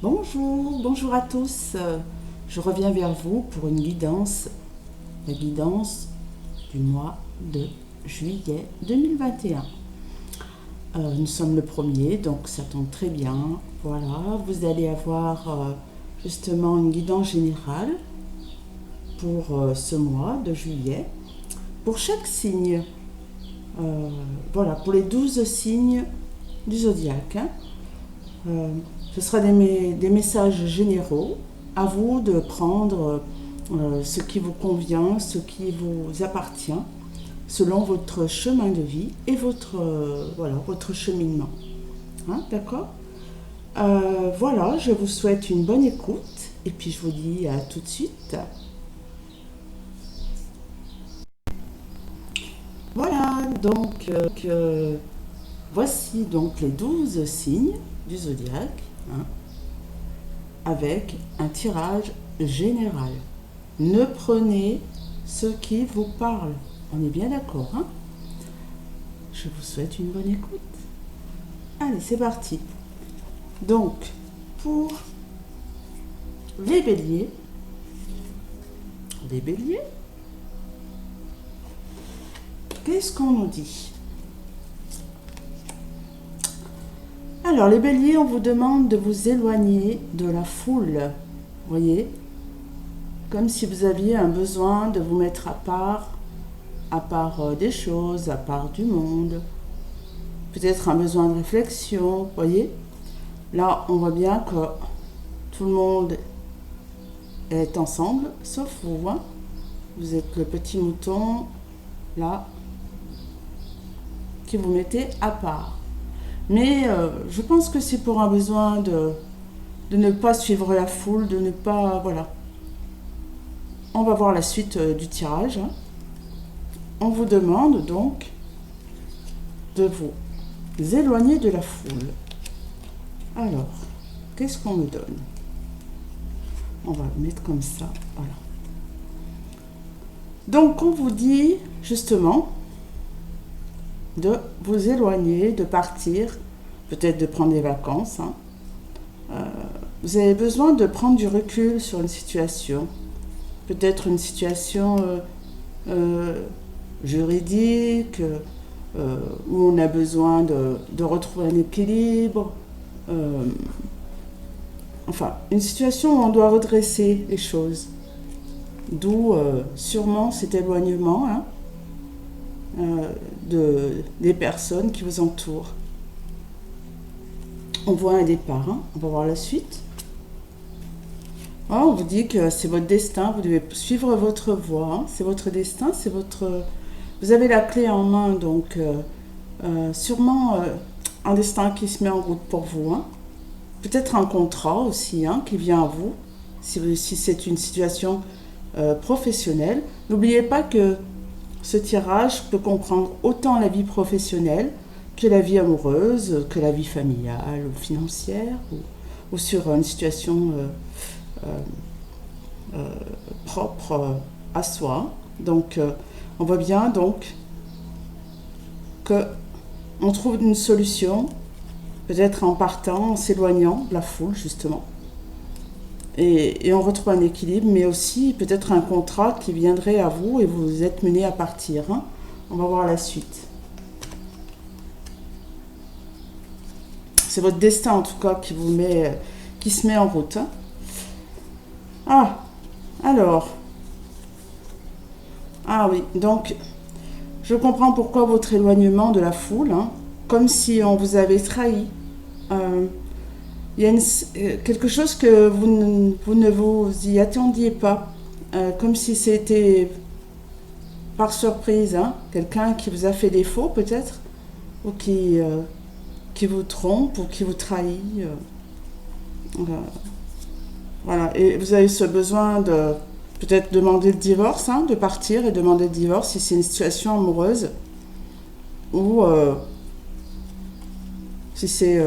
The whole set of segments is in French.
Bonjour, bonjour à tous. Je reviens vers vous pour une guidance, la guidance du mois de juillet 2021. Nous sommes le premier, donc ça tombe très bien. Voilà, vous allez avoir justement une guidance générale pour ce mois de juillet, pour chaque signe. Voilà, pour les 12 signes du zodiaque. Ce sera des messages généraux. À vous de prendre ce qui vous convient, ce qui vous appartient, selon votre chemin de vie et votre cheminement. Hein, d'accord. Voilà, je vous souhaite une bonne écoute et puis je vous dis à tout de suite. Voilà, donc voici donc les 12 signes du zodiaque, hein, avec un tirage général. Ne prenez ce qui vous parle. On est bien d'accord, hein? Je vous souhaite une bonne écoute. Allez, c'est parti. Donc, pour les béliers, qu'est-ce qu'on nous dit? Alors, les béliers, on vous demande de vous éloigner de la foule. Vous voyez? Comme si vous aviez un besoin de vous mettre à part des choses, à part du monde. Peut-être un besoin de réflexion, vous voyez? Là, on voit bien que tout le monde est ensemble, sauf vous. Hein? Vous êtes le petit mouton, là, qui vous mettez à part. Mais je pense que c'est pour un besoin de ne pas suivre la foule, de ne pas... Voilà. On va voir la suite du tirage. Hein. On vous demande donc de vous éloigner de la foule. Alors, qu'est-ce qu'on nous donne? On va le mettre comme ça. Voilà. Donc, on vous dit justement de vous éloigner, de partir, peut-être de prendre des vacances. Hein. Vous avez besoin de prendre du recul sur une situation, peut-être une situation juridique, où on a besoin de retrouver un équilibre, enfin, une situation où on doit redresser les choses. D'où sûrement cet éloignement, hein, des personnes qui vous entourent. On voit un départ, hein. On va voir la suite. On vous dit que c'est votre destin, vous devez suivre votre voie, hein. C'est votre destin, c'est votre... Vous avez la clé en main, donc sûrement un destin qui se met en route pour vous. Hein. Peut-être un contrat aussi, hein, qui vient à vous, si c'est une situation professionnelle. N'oubliez pas que ce tirage peut comprendre autant la vie professionnelle que la vie amoureuse, que la vie familiale ou financière, ou sur une situation propre à soi. Donc, on voit bien donc qu'on trouve une solution, peut-être en partant, en s'éloignant de la foule, justement. Et on retrouve un équilibre, mais aussi peut-être un contrat qui viendrait à vous et vous êtes mené à partir. Hein. On va voir la suite. C'est votre destin, en tout cas, qui se met en route. Hein. Ah, alors. Ah oui, donc, je comprends pourquoi votre éloignement de la foule, hein, comme si on vous avait trahi. Il y a quelque chose que vous ne vous y attendiez pas, comme si c'était par surprise, hein, quelqu'un qui vous a fait défaut peut-être, ou qui vous trompe, ou qui vous trahit. Voilà, et vous avez ce besoin de peut-être demander le divorce, hein, de partir et demander le divorce si c'est une situation amoureuse, ou si c'est...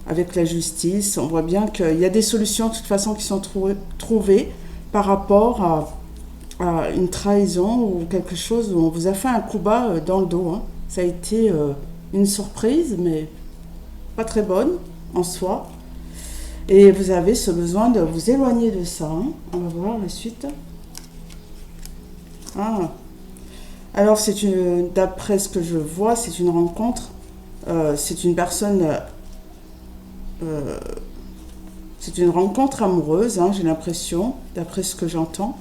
avec la justice, on voit bien qu'il y a des solutions de toute façon qui sont trouvées par rapport à une trahison ou quelque chose où on vous a fait un coup bas dans le dos. Hein. Ça a été une surprise, mais pas très bonne en soi. Et vous avez ce besoin de vous éloigner de ça. Hein. On va voir la suite. Ah. Alors, d'après ce que je vois, c'est une rencontre. C'est une personne. C'est une rencontre amoureuse, hein, j'ai l'impression, d'après ce que j'entends.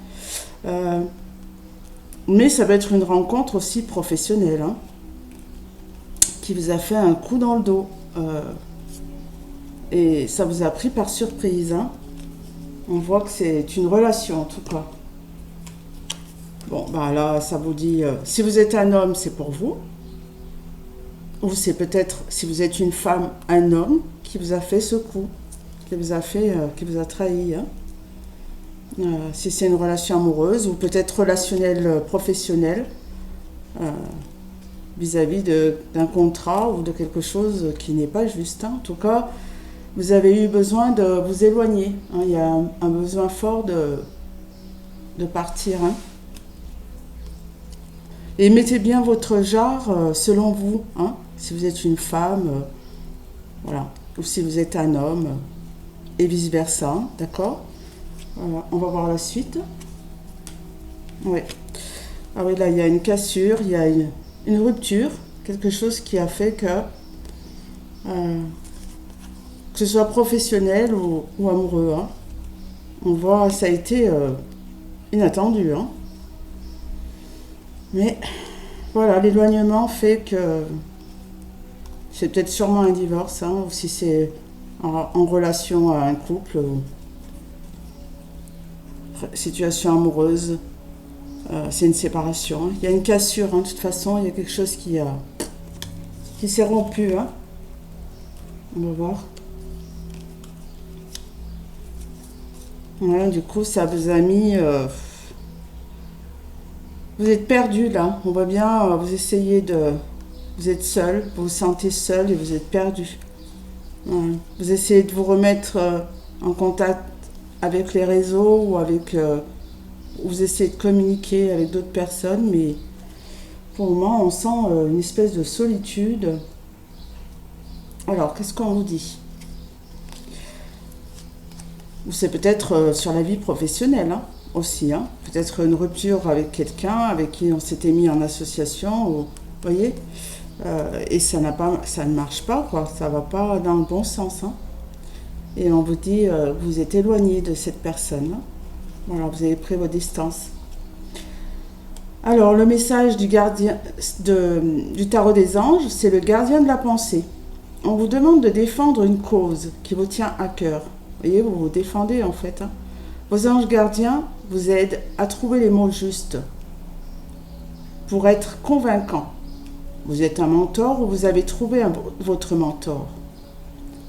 Mais ça peut être une rencontre aussi professionnelle, hein, qui vous a fait un coup dans le dos. Et ça vous a pris par surprise. Hein. On voit que c'est une relation, en tout cas. Bon, bah là, ça vous dit, si vous êtes un homme, c'est pour vous. Ou c'est peut-être, si vous êtes une femme, un homme qui vous a fait ce coup, qui vous a trahi. Hein. Si c'est une relation amoureuse, ou peut-être relationnelle, professionnelle, vis-à-vis d'un contrat ou de quelque chose qui n'est pas juste. Hein. En tout cas, vous avez eu besoin de vous éloigner. Hein. Il y a un besoin fort de partir. Hein. Et mettez bien votre genre selon vous. Hein. Si vous êtes une femme, voilà. Ou si vous êtes un homme, et vice-versa. Hein. D'accord ? On va voir la suite. Oui. Ah oui, là, il y a une cassure, il y a une rupture, quelque chose qui a fait que ce soit professionnel ou amoureux. Hein. On voit, ça a été inattendu. Hein. Mais voilà, l'éloignement fait que c'est peut-être sûrement un divorce, hein, ou si c'est en relation à un couple, ou situation amoureuse, c'est une séparation. Hein. Il y a une cassure, hein, de toute façon, il y a quelque chose qui s'est rompu. Hein. On va voir. Voilà, du coup, ça vous a mis... vous êtes perdu là. On voit bien, vous essayez de... Vous êtes seul, vous vous sentez seul et vous êtes perdu. Vous essayez de vous remettre en contact avec les réseaux ou avec... vous essayez de communiquer avec d'autres personnes, mais pour le moment, on sent une espèce de solitude. Alors, qu'est-ce qu'on vous dit ? Ou c'est peut-être sur la vie professionnelle, hein, aussi. Hein. Peut-être une rupture avec quelqu'un avec qui on s'était mis en association, ou, vous voyez, et ça ne marche pas, quoi. Ça ne va pas dans le bon sens. Hein. Et on vous dit, vous êtes éloigné de cette personne. Hein. Voilà, vous avez pris vos distances. Alors, le message du tarot des anges, c'est le gardien de la pensée. On vous demande de défendre une cause qui vous tient à cœur. Vous voyez, vous vous défendez en fait. Hein. Vos anges gardiens vous aident à trouver les mots justes pour être convaincant. Vous êtes un mentor ou vous avez trouvé votre mentor.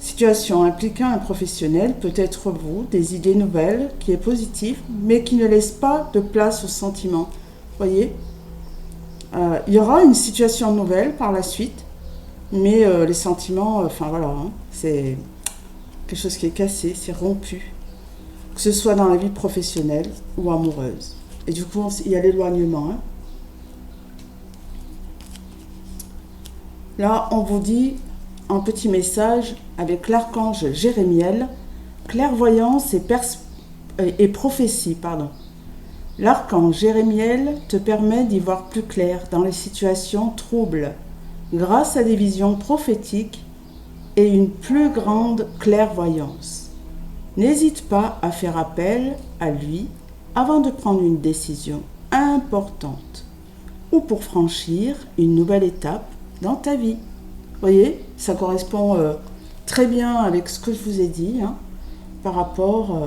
Situation impliquant un professionnel peut être vous, des idées nouvelles, qui est positive, mais qui ne laisse pas de place aux sentiments. Vous voyez, il y aura une situation nouvelle par la suite, mais les sentiments, enfin voilà, hein, c'est quelque chose qui est cassé, c'est rompu, que ce soit dans la vie professionnelle ou amoureuse. Et du coup, il y a l'éloignement. Hein. Là, on vous dit un petit message avec l'archange Jérémiel, clairvoyance et prophétie. Pardon. L'archange Jérémiel te permet d'y voir plus clair dans les situations troubles, grâce à des visions prophétiques et une plus grande clairvoyance. N'hésite pas à faire appel à lui avant de prendre une décision importante ou pour franchir une nouvelle étape dans ta vie. Vous voyez, ça correspond très bien avec ce que je vous ai dit, hein, par rapport...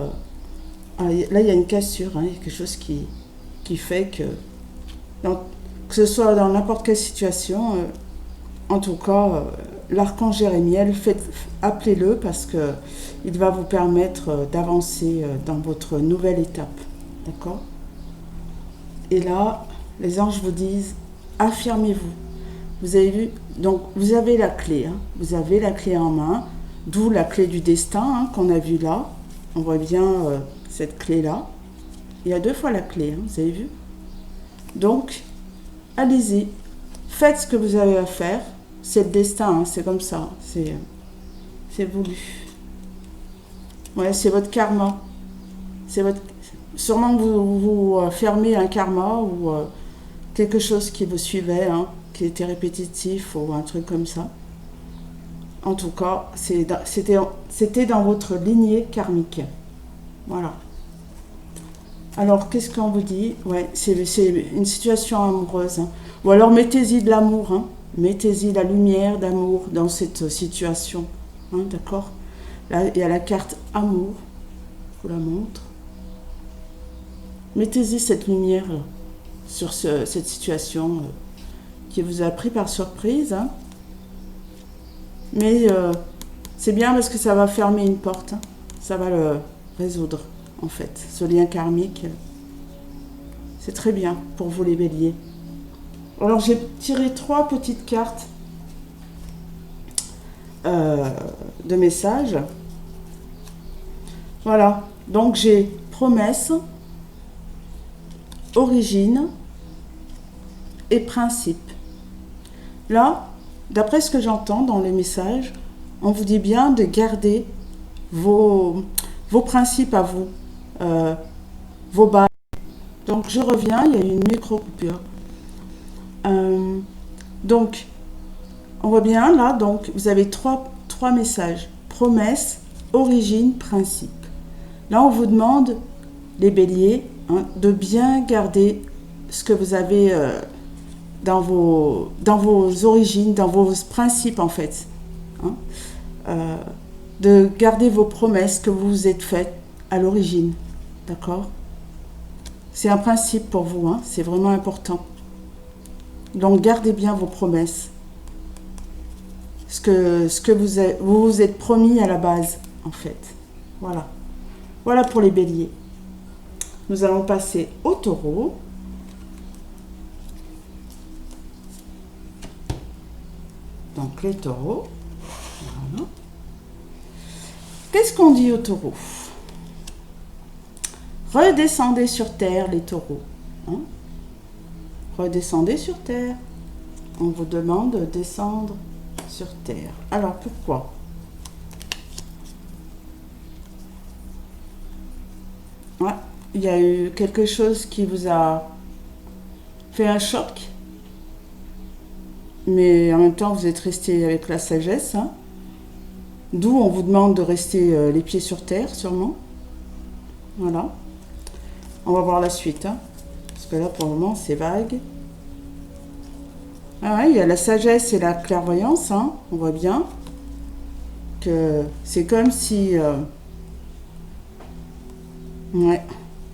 là, il y a une cassure, hein, il y a quelque chose qui fait que ce soit dans n'importe quelle situation, en tout cas, l'archange Jérémiel, appelez-le parce qu'il va vous permettre d'avancer dans votre nouvelle étape. D'accord ? Et là, les anges vous disent, affirmez-vous. Vous avez vu, donc vous avez la clé, hein, vous avez la clé en main, d'où la clé du destin, hein, qu'on a vue là. On voit bien cette clé-là. Il y a 2 fois la clé, hein, vous avez vu ? Donc, allez-y, faites ce que vous avez à faire. C'est le destin, hein, c'est comme ça, c'est voulu. Ouais, c'est votre karma. C'est votre... Sûrement que vous fermez un karma ou quelque chose qui vous suivait, hein, qui était répétitif ou un truc comme ça. En tout cas, c'était dans votre lignée karmique. Voilà. Alors, qu'est-ce qu'on vous dit? Ouais, c'est une situation amoureuse, hein. Ou alors, mettez-y de l'amour, hein. Mettez-y la lumière d'amour dans cette situation. Hein, d'accord? Là, il y a la carte amour. Je vous la montre. Mettez-y cette lumière là, sur cette situation qui vous a pris par surprise. Hein. Mais c'est bien parce que ça va fermer une porte. Hein. Ça va le résoudre, en fait. Ce lien karmique, c'est très bien pour vous les béliers. Alors j'ai tiré 3 petites cartes de messages. Voilà, donc j'ai promesse, origine et principe. Là, d'après ce que j'entends dans les messages, on vous dit bien de garder vos principes à vous, vos bases. Donc je reviens, il y a eu une micro-coupure. Donc, on voit bien là, donc vous avez trois messages. Promesse, origine, principe. Là, on vous demande, les béliers, hein, de bien garder ce que vous avez dans vos origines, dans vos principes en fait. Hein, de garder vos promesses que vous vous êtes faites à l'origine. D'accord? C'est un principe pour vous, hein, c'est vraiment important. Donc gardez bien vos promesses. Ce que vous vous êtes promis à la base, en fait. Voilà. Voilà pour les béliers. Nous allons passer au taureau. Donc les taureaux. Voilà. Qu'est-ce qu'on dit aux taureaux? Redescendez sur terre, les taureaux. Hein? Redescendez sur terre. On vous demande de descendre sur terre. Alors pourquoi? Ouais, il y a eu quelque chose qui vous a fait un choc, mais en même temps vous êtes resté avec la sagesse, hein. D'où on vous demande de rester les pieds sur terre, sûrement. Voilà. On va voir la suite, hein, parce que là pour le moment c'est vague. Ah ouais, il y a la sagesse et la clairvoyance, hein. On voit bien que c'est comme si... ouais,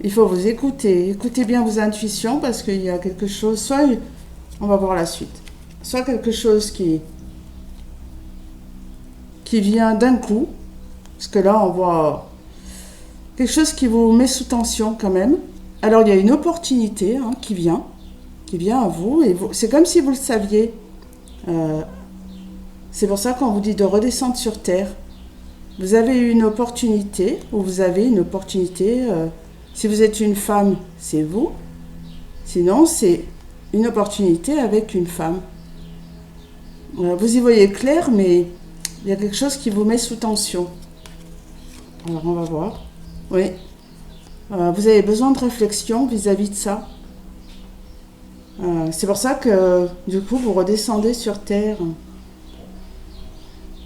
il faut vous écouter. Écoutez bien vos intuitions parce qu'il y a quelque chose... Soit, on va voir la suite. Soit quelque chose qui vient d'un coup, parce que là on voit quelque chose qui vous met sous tension quand même. Alors il y a une opportunité, hein, qui vient à vous, et c'est comme si vous le saviez. C'est pour ça qu'on vous dit de redescendre sur terre. Vous avez une opportunité, ou vous avez une opportunité, si vous êtes une femme, c'est vous. Sinon, c'est une opportunité avec une femme. Vous y voyez clair, mais il y a quelque chose qui vous met sous tension. Alors, on va voir. Oui. Vous avez besoin de réflexion vis-à-vis de ça. C'est pour ça que, du coup, vous redescendez sur terre.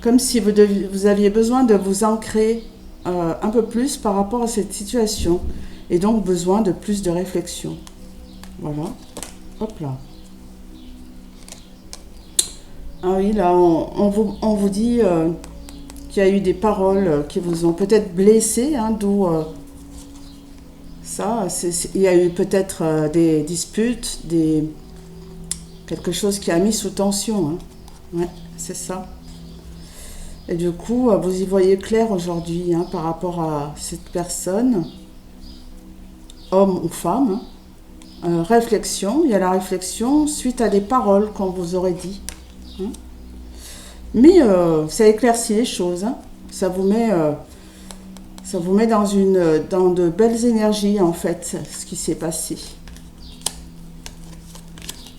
Comme si vous aviez besoin de vous ancrer un peu plus par rapport à cette situation. Et donc, besoin de plus de réflexion. Voilà. Hop là. Ah oui, là, on vous dit qu'il y a eu des paroles qui vous ont peut-être blessé, hein, d'où... ça, il y a eu peut-être des disputes, quelque chose qui a mis sous tension. Hein. Ouais, c'est ça. Et du coup, vous y voyez clair aujourd'hui, hein, par rapport à cette personne, homme ou femme. Hein. Réflexion, il y a la réflexion suite à des paroles qu'on vous aurait dit. Hein. Mais ça éclaircit les choses. Hein. Ça vous met dans de belles énergies, en fait, ce qui s'est passé.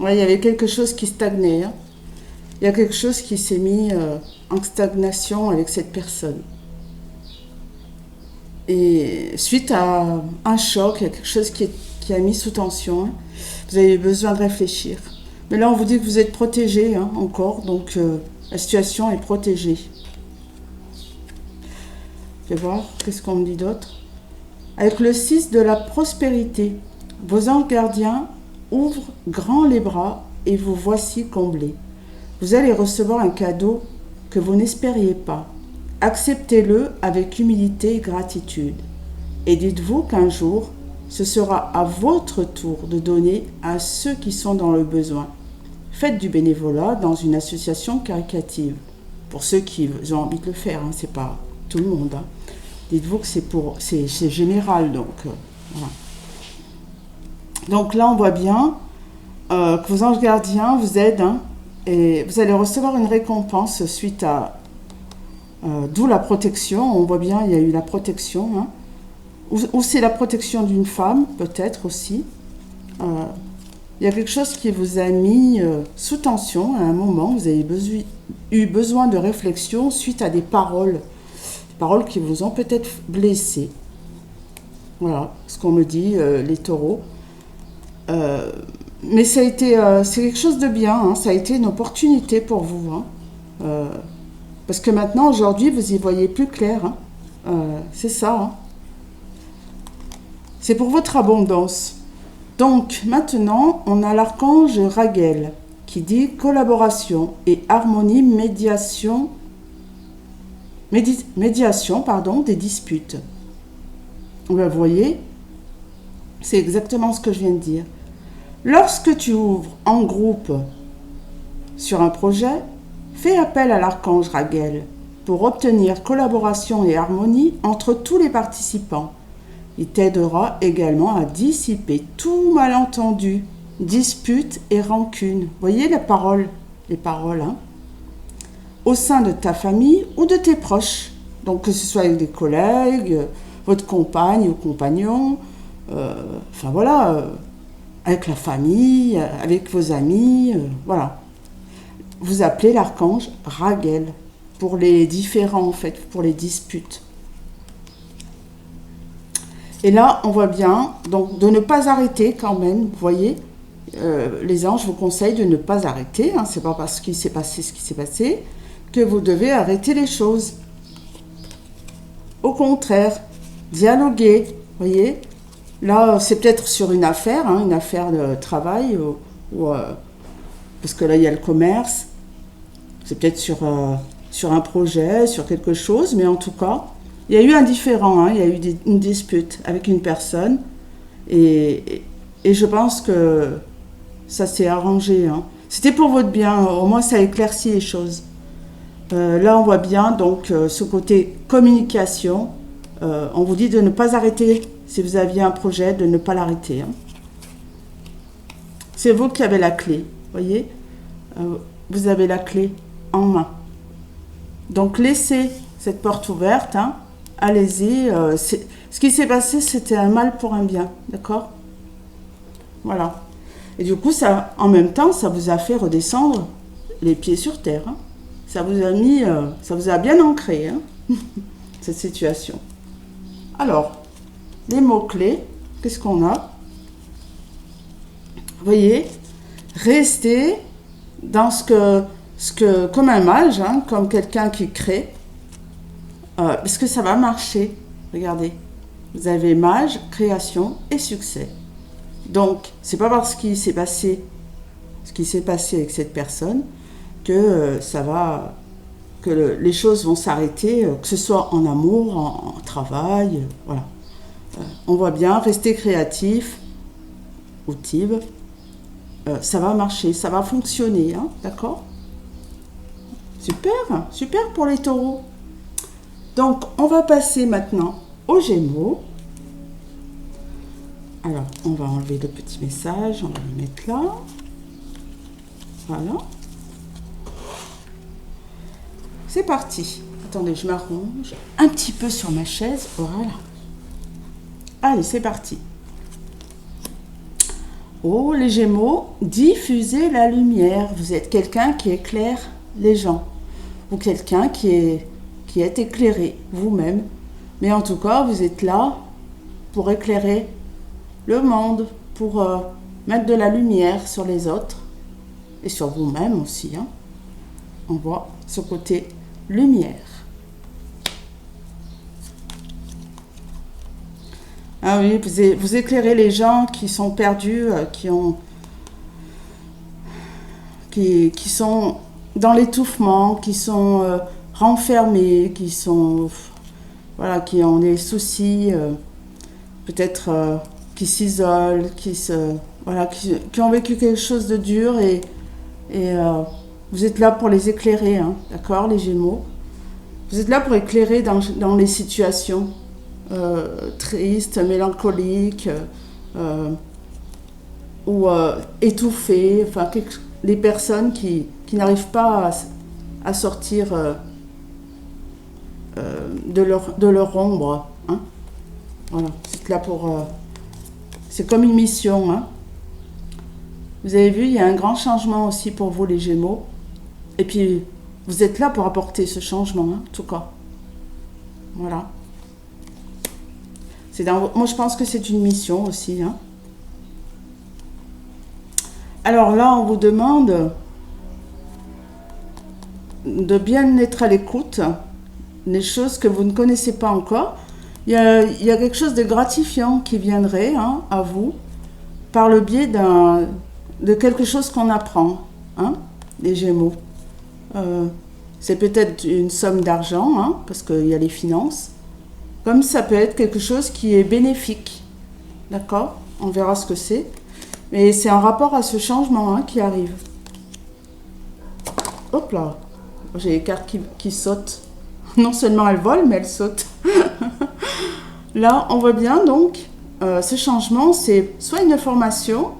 Ouais, il y avait quelque chose qui stagnait. Hein. Il y a quelque chose qui s'est mis en stagnation avec cette personne. Et suite à un choc, il y a quelque chose qui a mis sous tension, hein, vous avez besoin de réfléchir. Mais là, on vous dit que vous êtes protégé encore, donc la situation est protégée. Je vais voir, qu'est-ce qu'on me dit d'autre? Avec le 6 de la prospérité, vos anges gardiens ouvrent grand les bras et vous voici comblés. Vous allez recevoir un cadeau que vous n'espériez pas. Acceptez-le avec humilité et gratitude. Et dites-vous qu'un jour, ce sera à votre tour de donner à ceux qui sont dans le besoin. Faites du bénévolat dans une association caritative. Pour ceux qui ont envie de le faire, hein, c'est pas tout le monde. Hein. Dites-vous que c'est général, donc voilà. Donc là, on voit bien que vos anges gardiens vous aident, hein, et vous allez recevoir une récompense suite à d'où la protection. On voit bien, il y a eu la protection, hein, ou c'est la protection d'une femme, peut-être aussi. Il y a quelque chose qui vous a mis sous tension à un moment. Vous avez eu besoin de réflexion suite à des paroles qui vous ont peut-être blessé. Voilà ce qu'on me dit, les taureaux. Mais ça a été, c'est quelque chose de bien, hein, ça a été une opportunité pour vous. Hein, parce que maintenant, aujourd'hui, vous y voyez plus clair. Hein, c'est ça. Hein. C'est pour votre abondance. Donc, maintenant, on a l'archange Raguel qui dit collaboration et harmonie, médiation des disputes. Vous voyez, c'est exactement ce que je viens de dire. Lorsque tu ouvres en groupe sur un projet, fais appel à l'archange Raguel pour obtenir collaboration et harmonie entre tous les participants. Il t'aidera également à dissiper tout malentendu, dispute et rancune. Vous voyez les paroles, hein, au sein de ta famille ou de tes proches. Donc que ce soit avec des collègues, votre compagne ou compagnon, enfin voilà, avec la famille, avec vos amis, voilà. Vous appelez l'archange Raguel pour les différends, en fait, pour les disputes. Et là, on voit bien, donc, de ne pas arrêter quand même, vous voyez, les anges vous conseillent de ne pas arrêter, hein, c'est pas parce qu'il s'est passé ce qui s'est passé que vous devez arrêter les choses. Au contraire, dialoguer, vous voyez. Là, c'est peut-être sur une affaire de travail, parce que là, il y a le commerce. C'est peut-être sur un projet, sur quelque chose, mais en tout cas, il y a eu un différend, hein, il y a eu une dispute avec une personne, et je pense que ça s'est arrangé. Hein. C'était pour votre bien, au moins ça éclaircit les choses. Là, on voit bien donc ce côté communication. On vous dit de ne pas arrêter, si vous aviez un projet, de ne pas l'arrêter. Hein. C'est vous qui avez la clé, voyez, vous avez la clé en main. Donc laissez cette porte ouverte, hein. Allez-y. Ce qui s'est passé, c'était un mal pour un bien, d'accord? Voilà. Et du coup, ça, en même temps, ça vous a fait redescendre les pieds sur terre. Hein. Ça vous a bien ancré, hein, cette situation. Alors, les mots-clés, qu'est-ce qu'on a? Vous voyez, restez dans ce que comme un mage, hein, comme quelqu'un qui crée, parce que ça va marcher. Regardez, vous avez mage, création et succès. Donc, c'est pas parce qu'il s'est passé ce qui s'est passé avec cette personne que les choses vont s'arrêter, que ce soit en amour, en travail, voilà. On voit bien, rester créatif, outive, ça va marcher, ça va fonctionner, hein, d'accord? Super, super pour les taureaux. Donc, on va passer maintenant aux Gémeaux. Alors, on va enlever le petit message, on va le mettre là. Voilà. C'est parti. Attendez, je m'arrange un petit peu sur ma chaise. Voilà. Allez, c'est parti. Oh, les Gémeaux, diffusez la lumière. Vous êtes quelqu'un qui éclaire les gens. Ou quelqu'un qui est éclairé vous-même. Mais en tout cas, vous êtes là pour éclairer le monde, pour mettre de la lumière sur les autres et sur vous-même aussi. Hein. On voit ce côté lumière. Ah oui, vous éclairez les gens qui sont perdus, qui sont dans l'étouffement, qui sont renfermés, qui sont voilà, qui ont des soucis, peut-être qui s'isolent, voilà, qui ont vécu quelque chose de dur et vous êtes là pour les éclairer, hein, d'accord, les Gémeaux. Vous êtes là pour éclairer dans les situations tristes, mélancoliques ou étouffées, enfin les personnes qui n'arrivent pas à sortir de leur ombre. Hein. Voilà, c'est là pour... c'est comme une mission. Hein. Vous avez vu, il y a un grand changement aussi pour vous, les Gémeaux. Et puis, vous êtes là pour apporter ce changement, hein, en tout cas. Voilà. Moi, je pense que c'est une mission aussi. Hein. Alors là, on vous demande de bien être à l'écoute des choses que vous ne connaissez pas encore. Il y a quelque chose de gratifiant qui viendrait hein, à vous par le biais de quelque chose qu'on apprend, hein, les Gémeaux. C'est peut-être une somme d'argent, hein, parce qu'il y a les finances. Comme ça peut être quelque chose qui est bénéfique. D'accord ? On verra ce que c'est. Mais c'est en rapport à ce changement hein, qui arrive. Hop là, j'ai les cartes qui sautent. Non seulement elles volent, mais elles sautent. Là, on voit bien donc, ce changement, c'est soit une formation,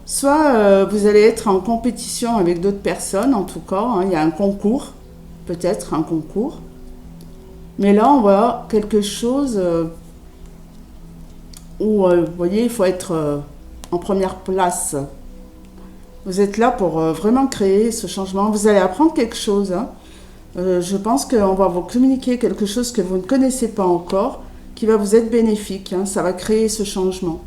soit vous allez être en compétition avec d'autres personnes, en tout cas. Hein, il y a un concours, peut-être un concours. Mais là, on voit quelque chose où, vous voyez, il faut être en première place. Vous êtes là pour vraiment créer ce changement. Vous allez apprendre quelque chose. Hein. Je pense qu'on va vous communiquer quelque chose que vous ne connaissez pas encore, qui va vous être bénéfique. Hein. Ça va créer ce changement.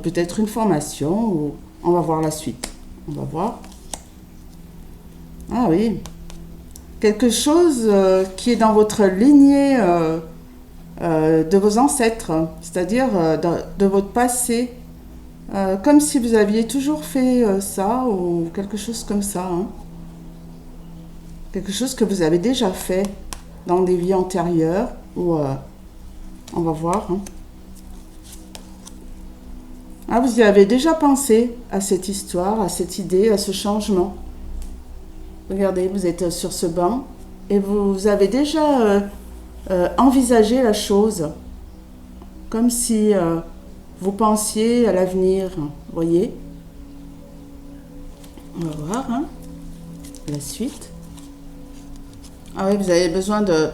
Peut-être une formation, ou on va voir la suite. On va voir. Ah oui. Quelque chose qui est dans votre lignée de vos ancêtres, c'est-à-dire de votre passé, comme si vous aviez toujours fait ça ou quelque chose comme ça. Hein. Quelque chose que vous avez déjà fait dans des vies antérieures, ou on va voir. Hein. Ah, vous y avez déjà pensé à cette histoire, à cette idée, à ce changement. Regardez, vous êtes sur ce banc et vous avez déjà envisagé la chose comme si vous pensiez à l'avenir. Vous voyez ? On va voir hein, la suite. Ah oui, vous avez besoin de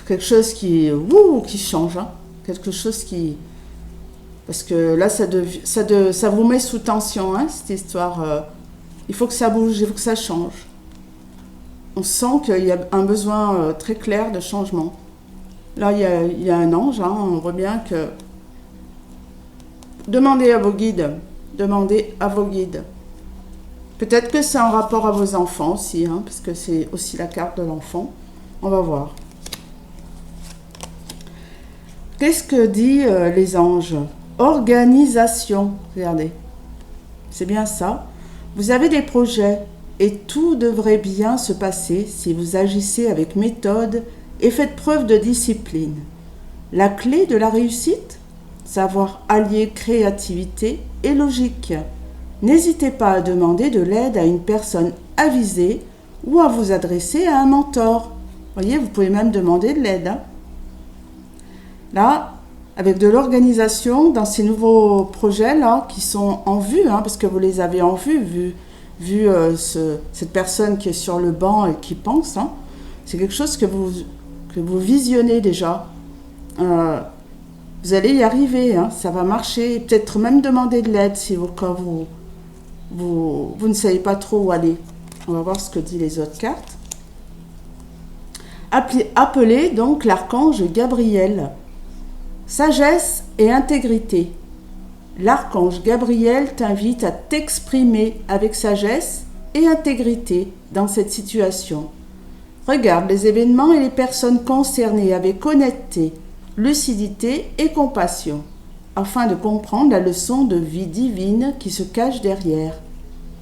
quelque chose qui change. Hein, quelque chose qui... Parce que là, ça vous met sous tension, hein, cette histoire... Il faut que ça bouge, il faut que ça change. On sent qu'il y a un besoin très clair de changement. Là, il y a un ange, hein, on voit bien que... Demandez à vos guides. Demandez à vos guides. Peut-être que c'est en rapport à vos enfants aussi, hein, parce que c'est aussi la carte de l'enfant. On va voir. Qu'est-ce que dit les anges ? Organisation. Regardez. C'est bien ça. Vous avez des projets et tout devrait bien se passer si vous agissez avec méthode et faites preuve de discipline. La clé de la réussite ? Savoir allier créativité et logique. N'hésitez pas à demander de l'aide à une personne avisée ou à vous adresser à un mentor. Voyez, vous pouvez même demander de l'aide. Hein. Là, avec de l'organisation dans ces nouveaux projets-là qui sont en vue, hein, parce que vous les avez en vue, vu cette personne qui est sur le banc et qui pense, hein, c'est quelque chose que vous visionnez déjà. Vous allez y arriver, hein, ça va marcher, peut-être même demander de l'aide si quand vous ne savez pas trop où aller. On va voir ce que disent les autres cartes. Appelez donc l'archange Gabriel. Sagesse et intégrité. L'archange Gabriel t'invite à t'exprimer avec sagesse et intégrité dans cette situation. Regarde les événements et les personnes concernées avec honnêteté, lucidité et compassion, afin de comprendre la leçon de vie divine qui se cache derrière.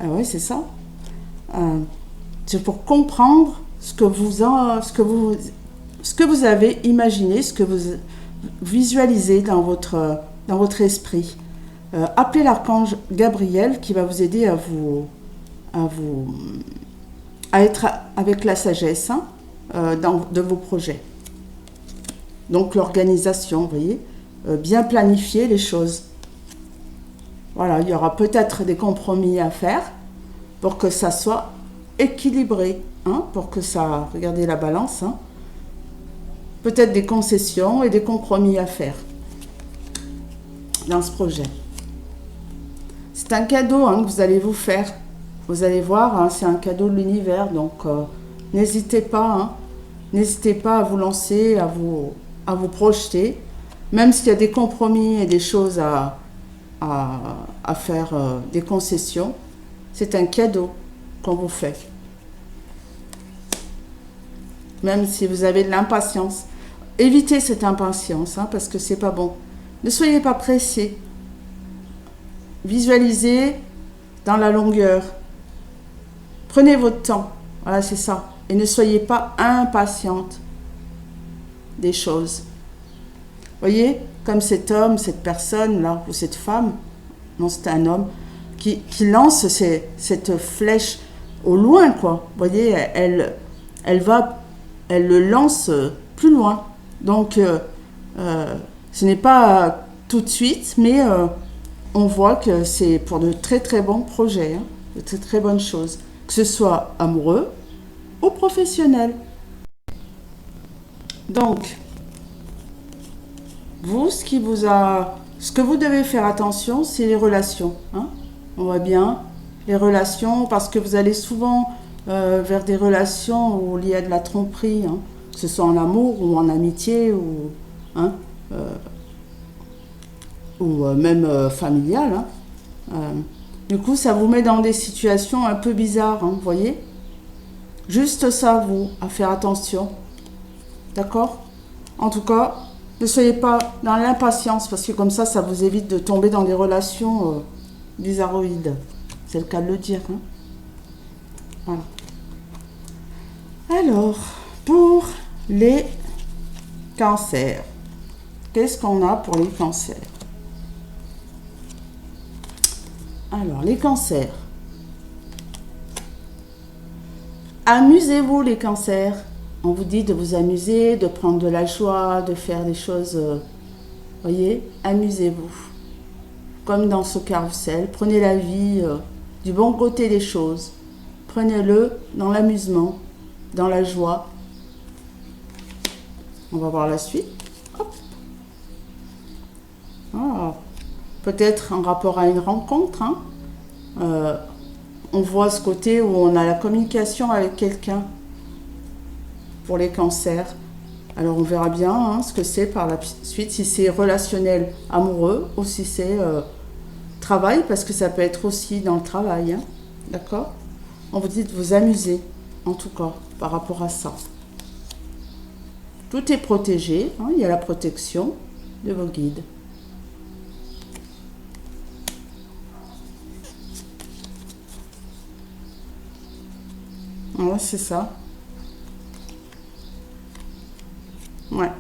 Ah ouais, c'est ça. C'est pour comprendre ce que vous avez imaginé, ce que vous visualisez dans votre esprit. Appelez l'archange Gabriel qui va vous aider à être avec la sagesse de vos projets. Donc l'organisation, vous voyez, bien planifier les choses. Voilà, il y aura peut-être des compromis à faire pour que ça soit équilibré, pour que ça, regardez la balance, peut-être des concessions et des compromis à faire dans ce projet. C'est un cadeau que vous allez vous faire. Vous allez voir, c'est un cadeau de l'univers, donc n'hésitez pas à vous lancer, à vous projeter, même s'il y a des compromis et des choses à faire, des concessions, c'est un cadeau qu'on vous fait. Même si vous avez de l'impatience, évitez cette impatience, parce que c'est pas bon. Ne soyez pas pressés. Visualisez dans la longueur. Prenez votre temps. Voilà, c'est ça. Et ne soyez pas impatiente des choses. Voyez, comme cet homme, cette personne-là, ou cette femme, non, c'est un homme, qui lance cette flèche au loin, quoi. Vous voyez, elle le lance plus loin. Donc, ce n'est pas tout de suite, mais on voit que c'est pour de très très bons projets, de très très bonnes choses, que ce soit amoureux ou professionnel. Donc, vous, ce que vous devez faire attention, c'est les relations. On voit bien les relations, parce que vous allez souvent vers des relations où il y a de la tromperie, que ce soit en amour ou en amitié ou même familiale. Du coup, ça vous met dans des situations un peu bizarres, vous voyez. Juste ça, vous, à faire attention. D'accord ? En tout cas, ne soyez pas dans l'impatience, parce que comme ça vous évite de tomber dans des relations bizarroïdes. C'est le cas de le dire. Voilà. Alors, pour les cancers, qu'est-ce qu'on a pour les cancers ? Alors, les cancers. Amusez-vous, les cancers. On vous dit de vous amuser, de prendre de la joie, de faire des choses. Voyez, amusez-vous. Comme dans ce carrousel, prenez la vie du bon côté des choses. Prenez-le dans l'amusement, dans la joie. On va voir la suite. Hop. Oh. Peut-être en rapport à une rencontre. On voit ce côté où on a la communication avec quelqu'un. Pour les cancers. Alors on verra bien ce que c'est par la suite, si c'est relationnel amoureux ou si c'est travail, parce que ça peut être aussi dans le travail. D'accord ? On vous dit de vous amuser, en tout cas, par rapport à ça. Tout est protégé, il y a la protection de vos guides. Ouais, c'est ça. Ouais.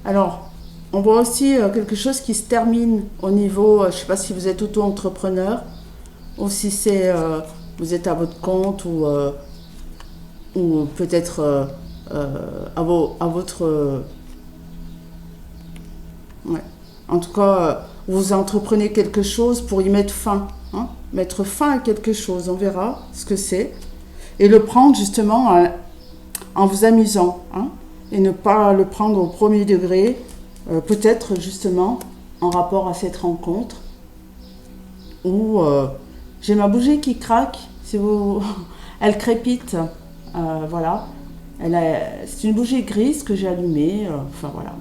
Alors, on voit aussi quelque chose qui se termine au niveau, je ne sais pas si vous êtes auto-entrepreneur ou si c'est vous êtes à votre compte ou peut-être à votre... ouais. En tout cas, vous entreprenez quelque chose pour y mettre fin. Mettre fin à quelque chose, on verra ce que c'est. Et le prendre justement en vous amusant. Et ne pas le prendre au premier degré, peut-être justement en rapport à cette rencontre, où j'ai ma bougie qui craque, si vous, elle crépite, voilà, C'est une bougie grise que j'ai allumée. Enfin voilà,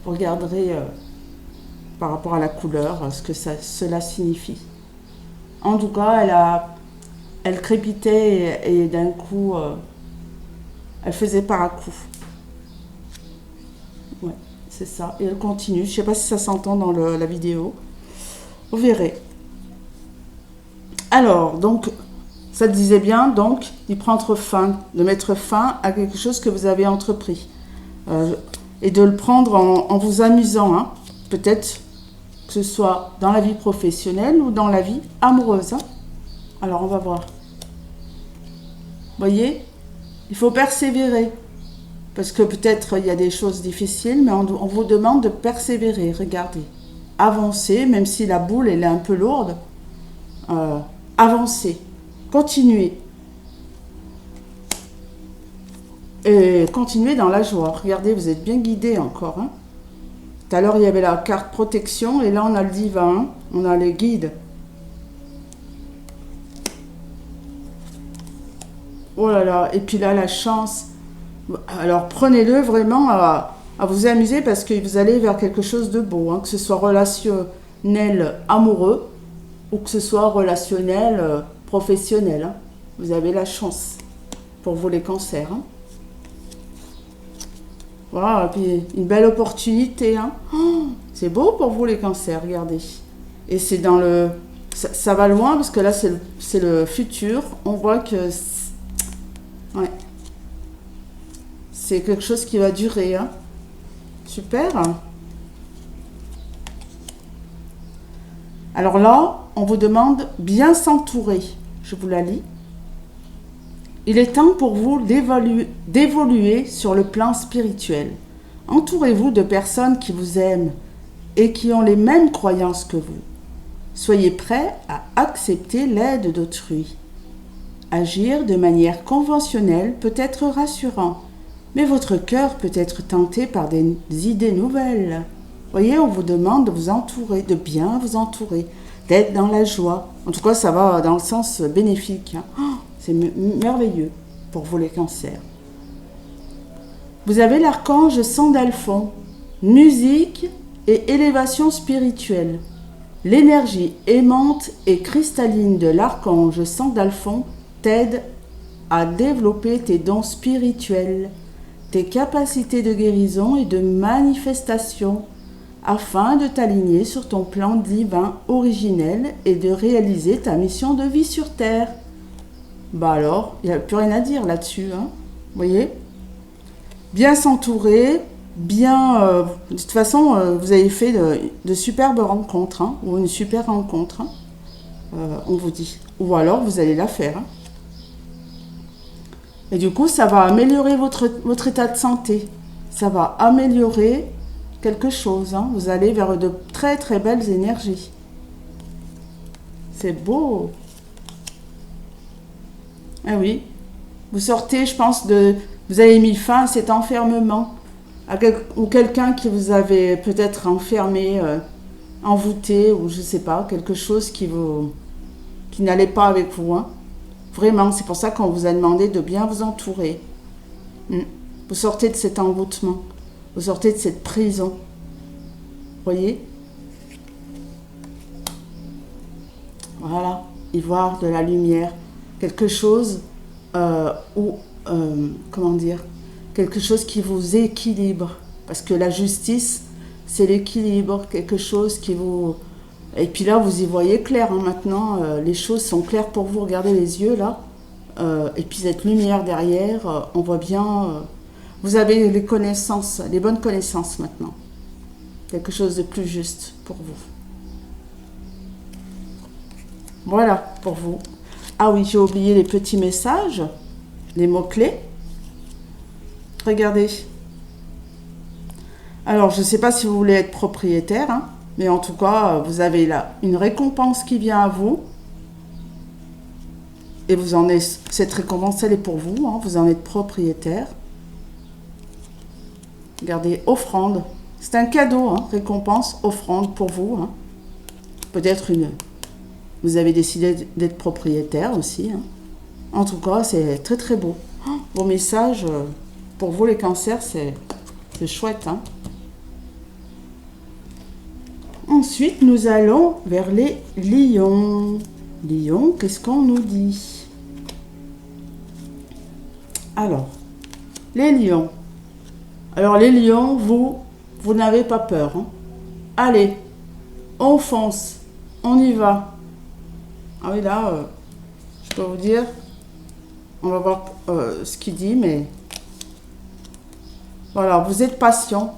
vous regarderez par rapport à la couleur ce que cela signifie. En tout cas, elle crépitait et d'un coup, elle faisait par à coup. Ouais, c'est ça. Et elle continue. Je ne sais pas si ça s'entend dans la vidéo. Vous verrez. Alors, donc, ça te disait bien, donc, de mettre fin à quelque chose que vous avez entrepris. Et de le prendre en vous amusant, hein. Peut-être que ce soit dans la vie professionnelle ou dans la vie amoureuse. Hein. Alors, on va voir. Vous voyez, il faut persévérer. Parce que peut-être il y a des choses difficiles, mais on vous demande de persévérer. Regardez. Avancez, même si la boule elle est un peu lourde. Avancez. Continuez. Et continuez dans la joie. Regardez, vous êtes bien guidés encore. Hein. Tout à l'heure, il y avait la carte protection et là, on a le divin. On a les guides. Oh là là. Et puis là, la chance. Alors, prenez-le vraiment à vous amuser parce que vous allez vers quelque chose de beau. Hein, que ce soit relationnel amoureux ou que ce soit relationnel professionnel. Hein. Vous avez la chance pour vous les cancers. Hein. Voilà, puis une belle opportunité. Hein. Oh, c'est beau pour vous les cancers, regardez. Et c'est dans le... Ça va loin parce que là, c'est le futur. On voit que... Ouais. C'est quelque chose qui va durer. Hein. Super. Alors là, on vous demande bien s'entourer. Je vous la lis. Il est temps pour vous d'évoluer sur le plan spirituel. Entourez-vous de personnes qui vous aiment et qui ont les mêmes croyances que vous. Soyez prêts à accepter l'aide d'autrui. Agir de manière conventionnelle peut être rassurant, mais votre cœur peut être tenté par des idées nouvelles. Voyez, on vous demande de vous entourer, de bien vous entourer, d'être dans la joie. En tout cas, ça va dans le sens bénéfique. Hein. Oh, c'est merveilleux pour vous les cancers. Vous avez l'archange Sandalphon, musique et élévation spirituelle. L'énergie aimante et cristalline de l'archange Sandalphon t'aide à développer tes dons spirituels, tes capacités de guérison et de manifestation afin de t'aligner sur ton plan divin originel et de réaliser ta mission de vie sur Terre. Bah alors, il n'y a plus rien à dire là-dessus. Hein. Vous voyez ? Bien s'entourer, bien... de toute façon, vous avez fait de superbes rencontres, hein, ou une super rencontre, hein, on vous dit. Ou alors, vous allez la faire. Hein. Et du coup, ça va améliorer votre état de santé. Ça va améliorer quelque chose. Hein. Vous allez vers de très très belles énergies. C'est beau. Ah oui. Vous sortez, je pense, vous avez mis fin à cet enfermement. Ou quelqu'un qui vous avait peut-être enfermé, envoûté, ou je ne sais pas, quelque chose qui n'allait pas avec vous. Hein. Vraiment, c'est pour ça qu'on vous a demandé de bien vous entourer. Vous sortez de cet envoûtement. Vous sortez de cette prison. Voyez ? Voilà. Y voir de la lumière. Quelque chose comment dire ? Quelque chose qui vous équilibre. Parce que la justice, c'est l'équilibre. Quelque chose qui vous... Et puis là, vous y voyez clair. Hein, maintenant, les choses sont claires pour vous. Regardez les yeux, là. Et puis cette lumière derrière, on voit bien... vous avez les connaissances, les bonnes connaissances maintenant. Quelque chose de plus juste pour vous. Voilà, pour vous. Ah oui, j'ai oublié les petits messages, les mots-clés. Regardez. Alors, je ne sais pas si vous voulez être propriétaire, hein, mais en tout cas, vous avez là une récompense qui vient à vous. Et cette récompense, elle est pour vous. Hein, vous en êtes propriétaire. Regardez, offrande. C'est un cadeau, hein, récompense, offrande pour vous. Hein. Peut-être vous avez décidé d'être propriétaire aussi. Hein. En tout cas, c'est très très beau. Oh, vos messages, pour vous les cancers, c'est chouette. Hein. Ensuite, nous allons vers les lions. Lions, qu'est-ce qu'on nous dit? Alors, les lions. Alors, les lions, vous n'avez pas peur. Hein. Allez, on fonce, on y va. Ah oui, là, je peux vous dire, on va voir ce qu'il dit, mais voilà, vous êtes patient.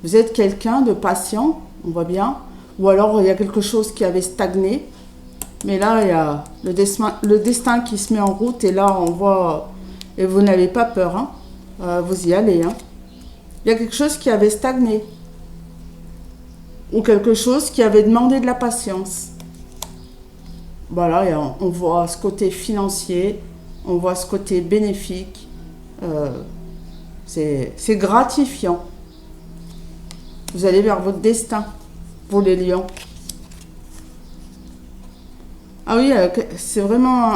Vous êtes quelqu'un de patient, on voit bien. Ou alors, il y a quelque chose qui avait stagné. Mais là, il y a le destin qui se met en route. Et là, on voit... Et vous n'avez pas peur. Hein. Vous y allez. Hein. Il y a quelque chose qui avait stagné. Ou quelque chose qui avait demandé de la patience. Voilà, et on voit ce côté financier. On voit ce côté bénéfique. C'est gratifiant. Vous allez vers votre destin. Pour les lions. Ah oui, c'est vraiment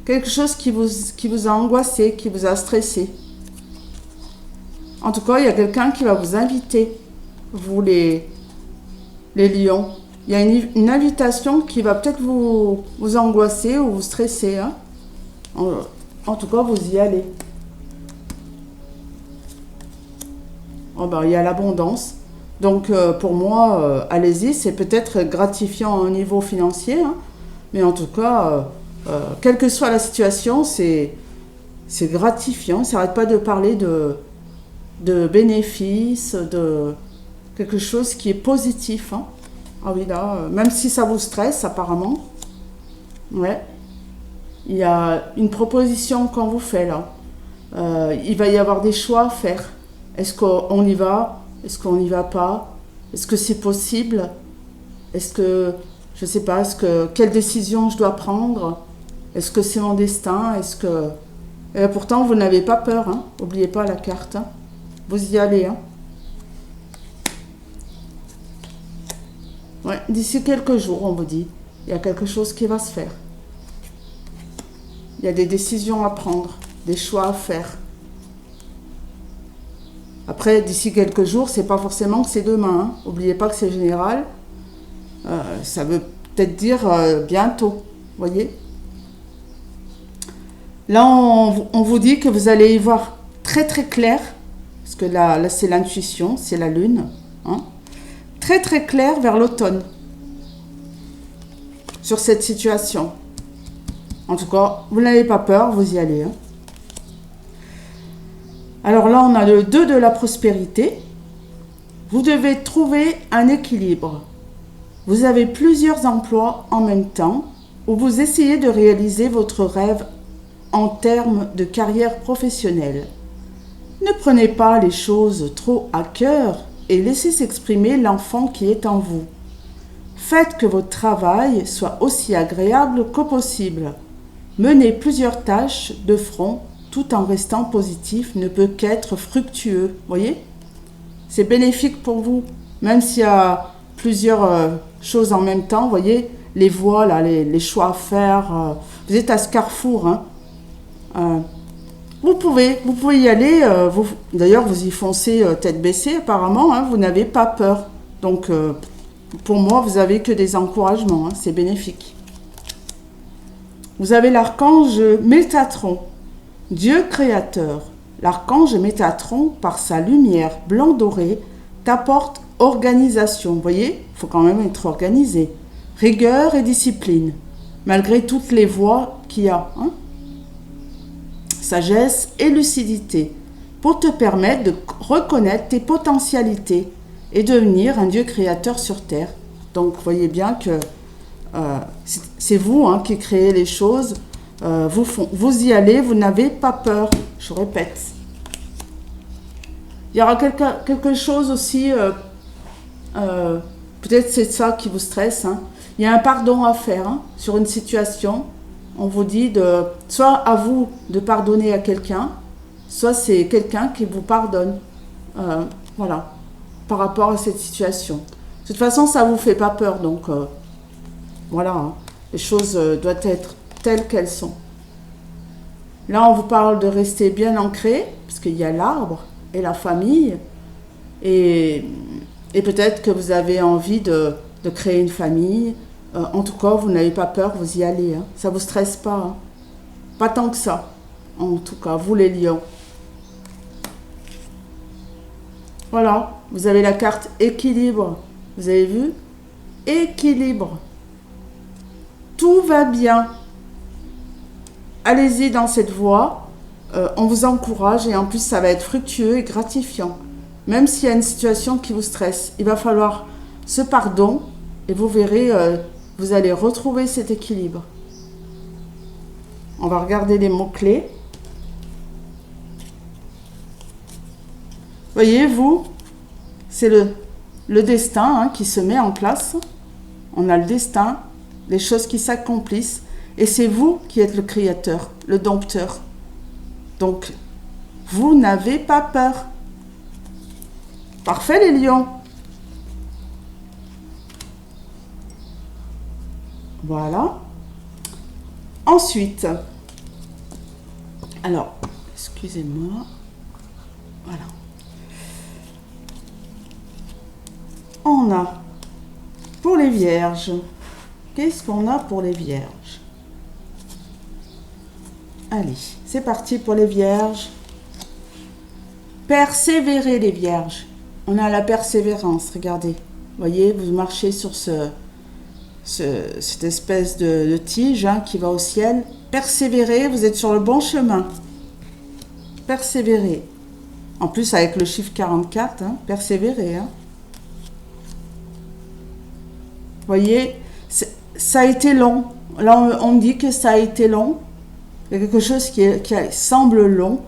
quelque chose qui vous a angoissé, qui vous a stressé. En tout cas, il y a quelqu'un qui va vous inviter, vous les lions. Il y a une invitation qui va peut-être vous angoisser ou vous stresser. Hein. En tout cas, vous y allez. Oh ben, il y a l'abondance. Donc, pour moi, allez-y, c'est peut-être gratifiant au niveau financier, hein, mais en tout cas, quelle que soit la situation, c'est gratifiant. Ça n'arrête pas de parler de bénéfices, de quelque chose qui est positif. Hein. Ah oui, là, même si ça vous stresse, apparemment, ouais, il y a une proposition qu'on vous fait, là. Il va y avoir des choix à faire. Est-ce qu'on y va ? Est-ce qu'on n'y va pas? Est-ce que c'est possible? Est-ce que, je ne sais pas, quelle décision je dois prendre? Est-ce que c'est mon destin? Est-ce que... Et pourtant, vous n'avez pas peur. Hein. N'oubliez pas la carte. Hein. Vous y allez. Hein. Ouais, d'ici quelques jours, on vous dit, il y a quelque chose qui va se faire. Il y a des décisions à prendre, des choix à faire. Après, d'ici quelques jours, c'est pas forcément que c'est demain. N'oubliez pas que c'est général. Ça veut peut-être dire bientôt. Voyez. Là, on vous dit que vous allez y voir très très clair. Parce que là c'est l'intuition, c'est la lune. Hein, très très clair vers l'automne. Sur cette situation. En tout cas, vous n'avez pas peur, vous y allez. Hein. Alors là, on a le 2 de la prospérité. Vous devez trouver un équilibre. Vous avez plusieurs emplois en même temps où vous essayez de réaliser votre rêve en termes de carrière professionnelle. Ne prenez pas les choses trop à cœur et laissez s'exprimer l'enfant qui est en vous. Faites que votre travail soit aussi agréable que possible. Menez plusieurs tâches de front tout en restant positif ne peut qu'être fructueux. Voyez ? C'est bénéfique pour vous. Même s'il y a plusieurs choses en même temps, voyez, les voies, là, les choix à faire. Vous êtes à ce carrefour. Hein. Vous pouvez y aller. D'ailleurs, vous y foncez tête baissée apparemment. Hein, vous n'avez pas peur. Donc, pour moi, vous n'avez que des encouragements. Hein, c'est bénéfique. Vous avez l'archange Métatron. Dieu créateur, l'archange Métatron, par sa lumière blanc-doré, t'apporte organisation. Vous voyez, il faut quand même être organisé. Rigueur et discipline, malgré toutes les voies qu'il y a. Hein. Sagesse et lucidité, pour te permettre de reconnaître tes potentialités et devenir un Dieu créateur sur Terre. Donc, vous voyez bien que c'est vous hein, qui créez les choses. Vous y allez, vous n'avez pas peur, je répète. Il y aura quelque chose aussi, peut-être c'est ça qui vous stresse, hein. Il y a un pardon à faire hein, sur une situation. On vous dit soit à vous de pardonner à quelqu'un, soit c'est quelqu'un qui vous pardonne. Voilà, par rapport à cette situation. De toute façon, ça ne vous fait pas peur, donc voilà, hein. Les choses doivent être telles qu'elles sont. Là, on vous parle de rester bien ancré, parce qu'il y a l'arbre et la famille. Et, et peut-être que vous avez envie de créer une famille. En tout cas, vous n'avez pas peur, vous y allez. Hein. Ça ne vous stresse pas. Hein. Pas tant que ça. En tout cas, vous les lions. Voilà, vous avez la carte équilibre. Vous avez vu? Équilibre. Tout va bien. Allez-y dans cette voie. On vous encourage et en plus, ça va être fructueux et gratifiant. Même s'il y a une situation qui vous stresse, il va falloir ce pardon et vous verrez, vous allez retrouver cet équilibre. On va regarder les mots-clés. Voyez-vous, c'est le destin hein, qui se met en place. On a le destin, les choses qui s'accomplissent. Et c'est vous qui êtes le créateur, le dompteur. Donc, vous n'avez pas peur. Parfait les lions. Voilà. Ensuite, alors, excusez-moi. Voilà. On a pour les vierges. Qu'est-ce qu'on a pour les vierges? Allez, c'est parti pour les vierges. Persévérez les vierges. On a la persévérance, regardez. Voyez, vous marchez sur cette espèce de tige hein, qui va au ciel. Persévérez, vous êtes sur le bon chemin. Persévérez. En plus, avec le chiffre 44, hein, persévérez. Hein. Voyez, ça a été long. Là, on me dit que ça a été long. Il y a quelque chose qui semble long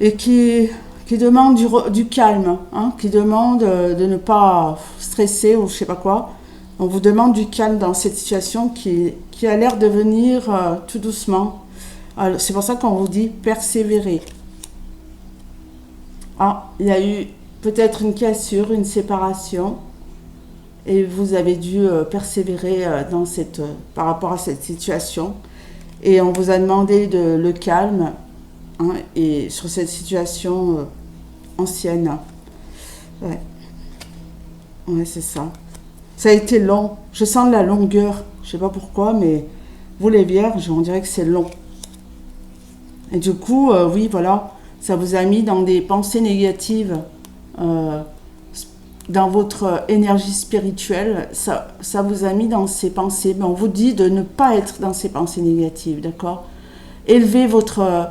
et qui demande du calme, hein, qui demande de ne pas stresser ou je sais pas quoi. On vous demande du calme dans cette situation qui a l'air de venir tout doucement. C'est pour ça qu'on vous dit persévérer. Ah, il y a eu peut-être une cassure, une séparation et vous avez dû persévérer par rapport à cette situation. Et on vous a demandé le calme hein, et sur cette situation ancienne. Ouais, c'est ça. Ça a été long. Je sens de la longueur. Je ne sais pas pourquoi, mais vous les vierges, on dirait que c'est long. Et du coup, oui, voilà, ça vous a mis dans des pensées négatives, dans votre énergie spirituelle. Ça vous a mis dans ces pensées. Mais on vous dit de ne pas être dans ces pensées négatives, d'accord? Élevez votre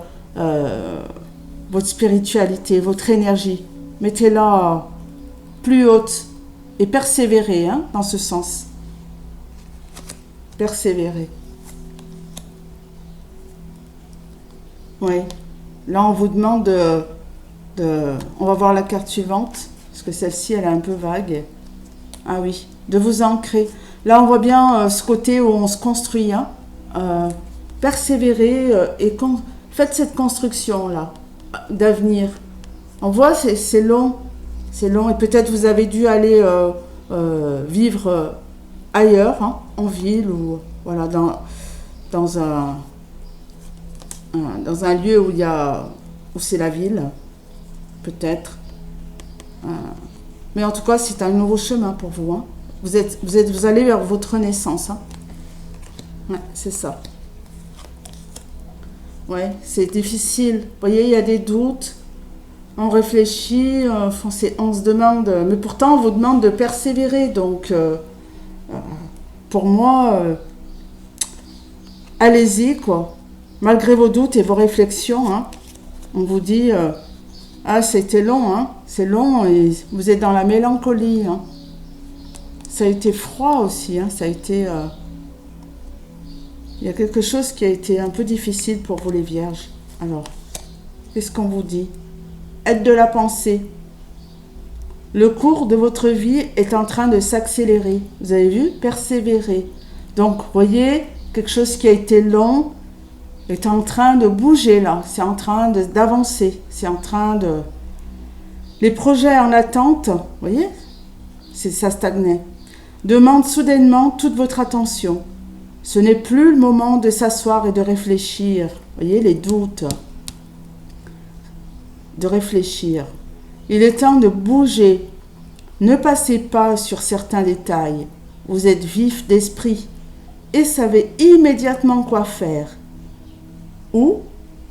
spiritualité, votre énergie. Mettez-la plus haute et persévérez hein, dans ce sens. Persévérez. Oui. Là, on vous demande on va voir la carte suivante, parce que celle-ci, elle est un peu vague. Ah oui, de vous ancrer. Là, on voit bien ce côté où on se construit. Hein. Persévérez et faites cette construction-là d'avenir. On voit, c'est long. C'est long et peut-être vous avez dû aller vivre ailleurs, hein, en ville ou voilà, dans un lieu où c'est la ville, peut-être. Mais en tout cas, c'est un nouveau chemin pour vous. Hein. Vous allez vers votre renaissance. Hein. Ouais, c'est ça. Ouais, c'est difficile. Vous voyez, il y a des doutes. On réfléchit, on se demande, mais pourtant on vous demande de persévérer. Donc, pour moi, allez-y, quoi. Malgré vos doutes et vos réflexions, hein, on vous dit, c'était long, hein, c'est long et vous êtes dans la mélancolie. Hein. Ça a été froid aussi, hein, ça a été... il y a quelque chose qui a été un peu difficile pour vous les vierges. Alors, qu'est-ce qu'on vous dit ? Aide de la pensée. Le cours de votre vie est en train de s'accélérer. Vous avez vu? Persévérer. Donc, vous voyez, quelque chose qui a été long est en train de bouger là. C'est en train d'avancer. C'est en train de... Les projets en attente, vous voyez? Ça stagnait. Demande soudainement toute votre attention. Ce n'est plus le moment de s'asseoir et de réfléchir. Vous voyez, les doutes. De réfléchir. Il est temps de bouger. Ne passez pas sur certains détails. Vous êtes vif d'esprit et savez immédiatement quoi faire. Ou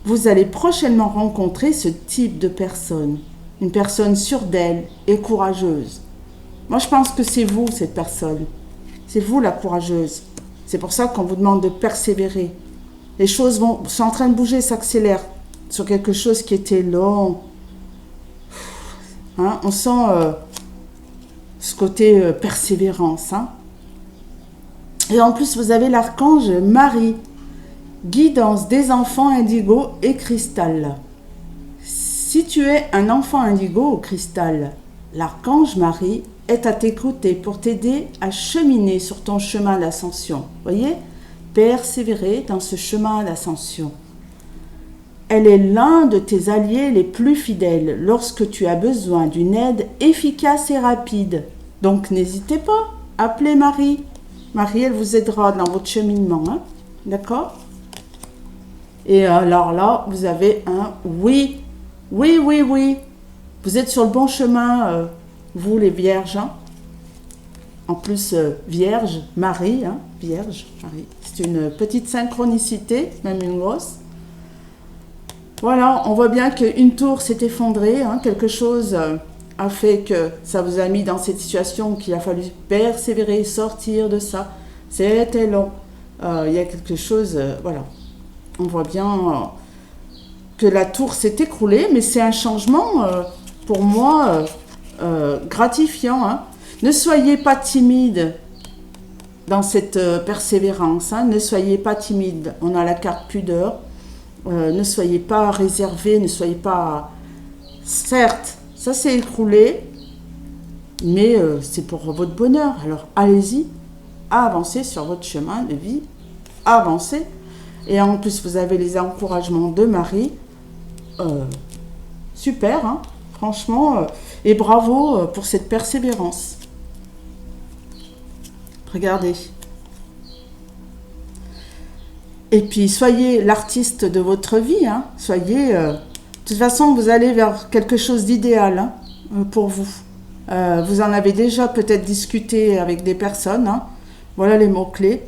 vous allez prochainement rencontrer ce type de personne. Une personne sûre d'elle et courageuse. Moi, je pense que c'est vous, cette personne. C'est vous, la courageuse. C'est pour ça qu'on vous demande de persévérer. Les choses sont en train de bouger, s'accélèrent sur quelque chose qui était long. Hein, on sent ce côté persévérance. Hein. Et en plus, vous avez l'archange Marie, guidance des enfants indigo et cristal. Si tu es un enfant indigo ou cristal, l'archange Marie est à tes côtés pour t'aider à cheminer sur ton chemin d'ascension. Voyez, persévérer dans ce chemin d'ascension. Elle est l'un de tes alliés les plus fidèles lorsque tu as besoin d'une aide efficace et rapide. Donc n'hésitez pas, appelez Marie. Marie, elle vous aidera dans votre cheminement. Hein? D'accord? Et alors là, vous avez un oui. Oui, oui, oui. Vous êtes sur le bon chemin, vous les vierges. Hein? En plus, vierge, Marie, hein? Vierge, Marie. C'est une petite synchronicité, même une grosse. Voilà, on voit bien qu'une tour s'est effondrée. Hein? Quelque chose a fait que ça vous a mis dans cette situation qu'il a fallu persévérer, sortir de ça. C'était long. Il y a quelque chose, voilà. On voit bien que la tour s'est écroulée, mais c'est un changement, pour moi, gratifiant. Hein. Ne soyez pas timide dans cette persévérance. Hein. Ne soyez pas timide. On a la carte pudeur. Ne soyez pas réservé, ne soyez pas... Certes, ça s'est écroulé, mais c'est pour votre bonheur. Alors allez-y, avancez sur votre chemin de vie, avancez. Et en plus, vous avez les encouragements de Marie. Super, hein, franchement. Et bravo pour cette persévérance. Regardez. Et puis, soyez l'artiste de votre vie. Hein. Soyez... de toute façon, vous allez vers quelque chose d'idéal hein, pour vous. Vous en avez déjà peut-être discuté avec des personnes. Hein. Voilà les mots-clés.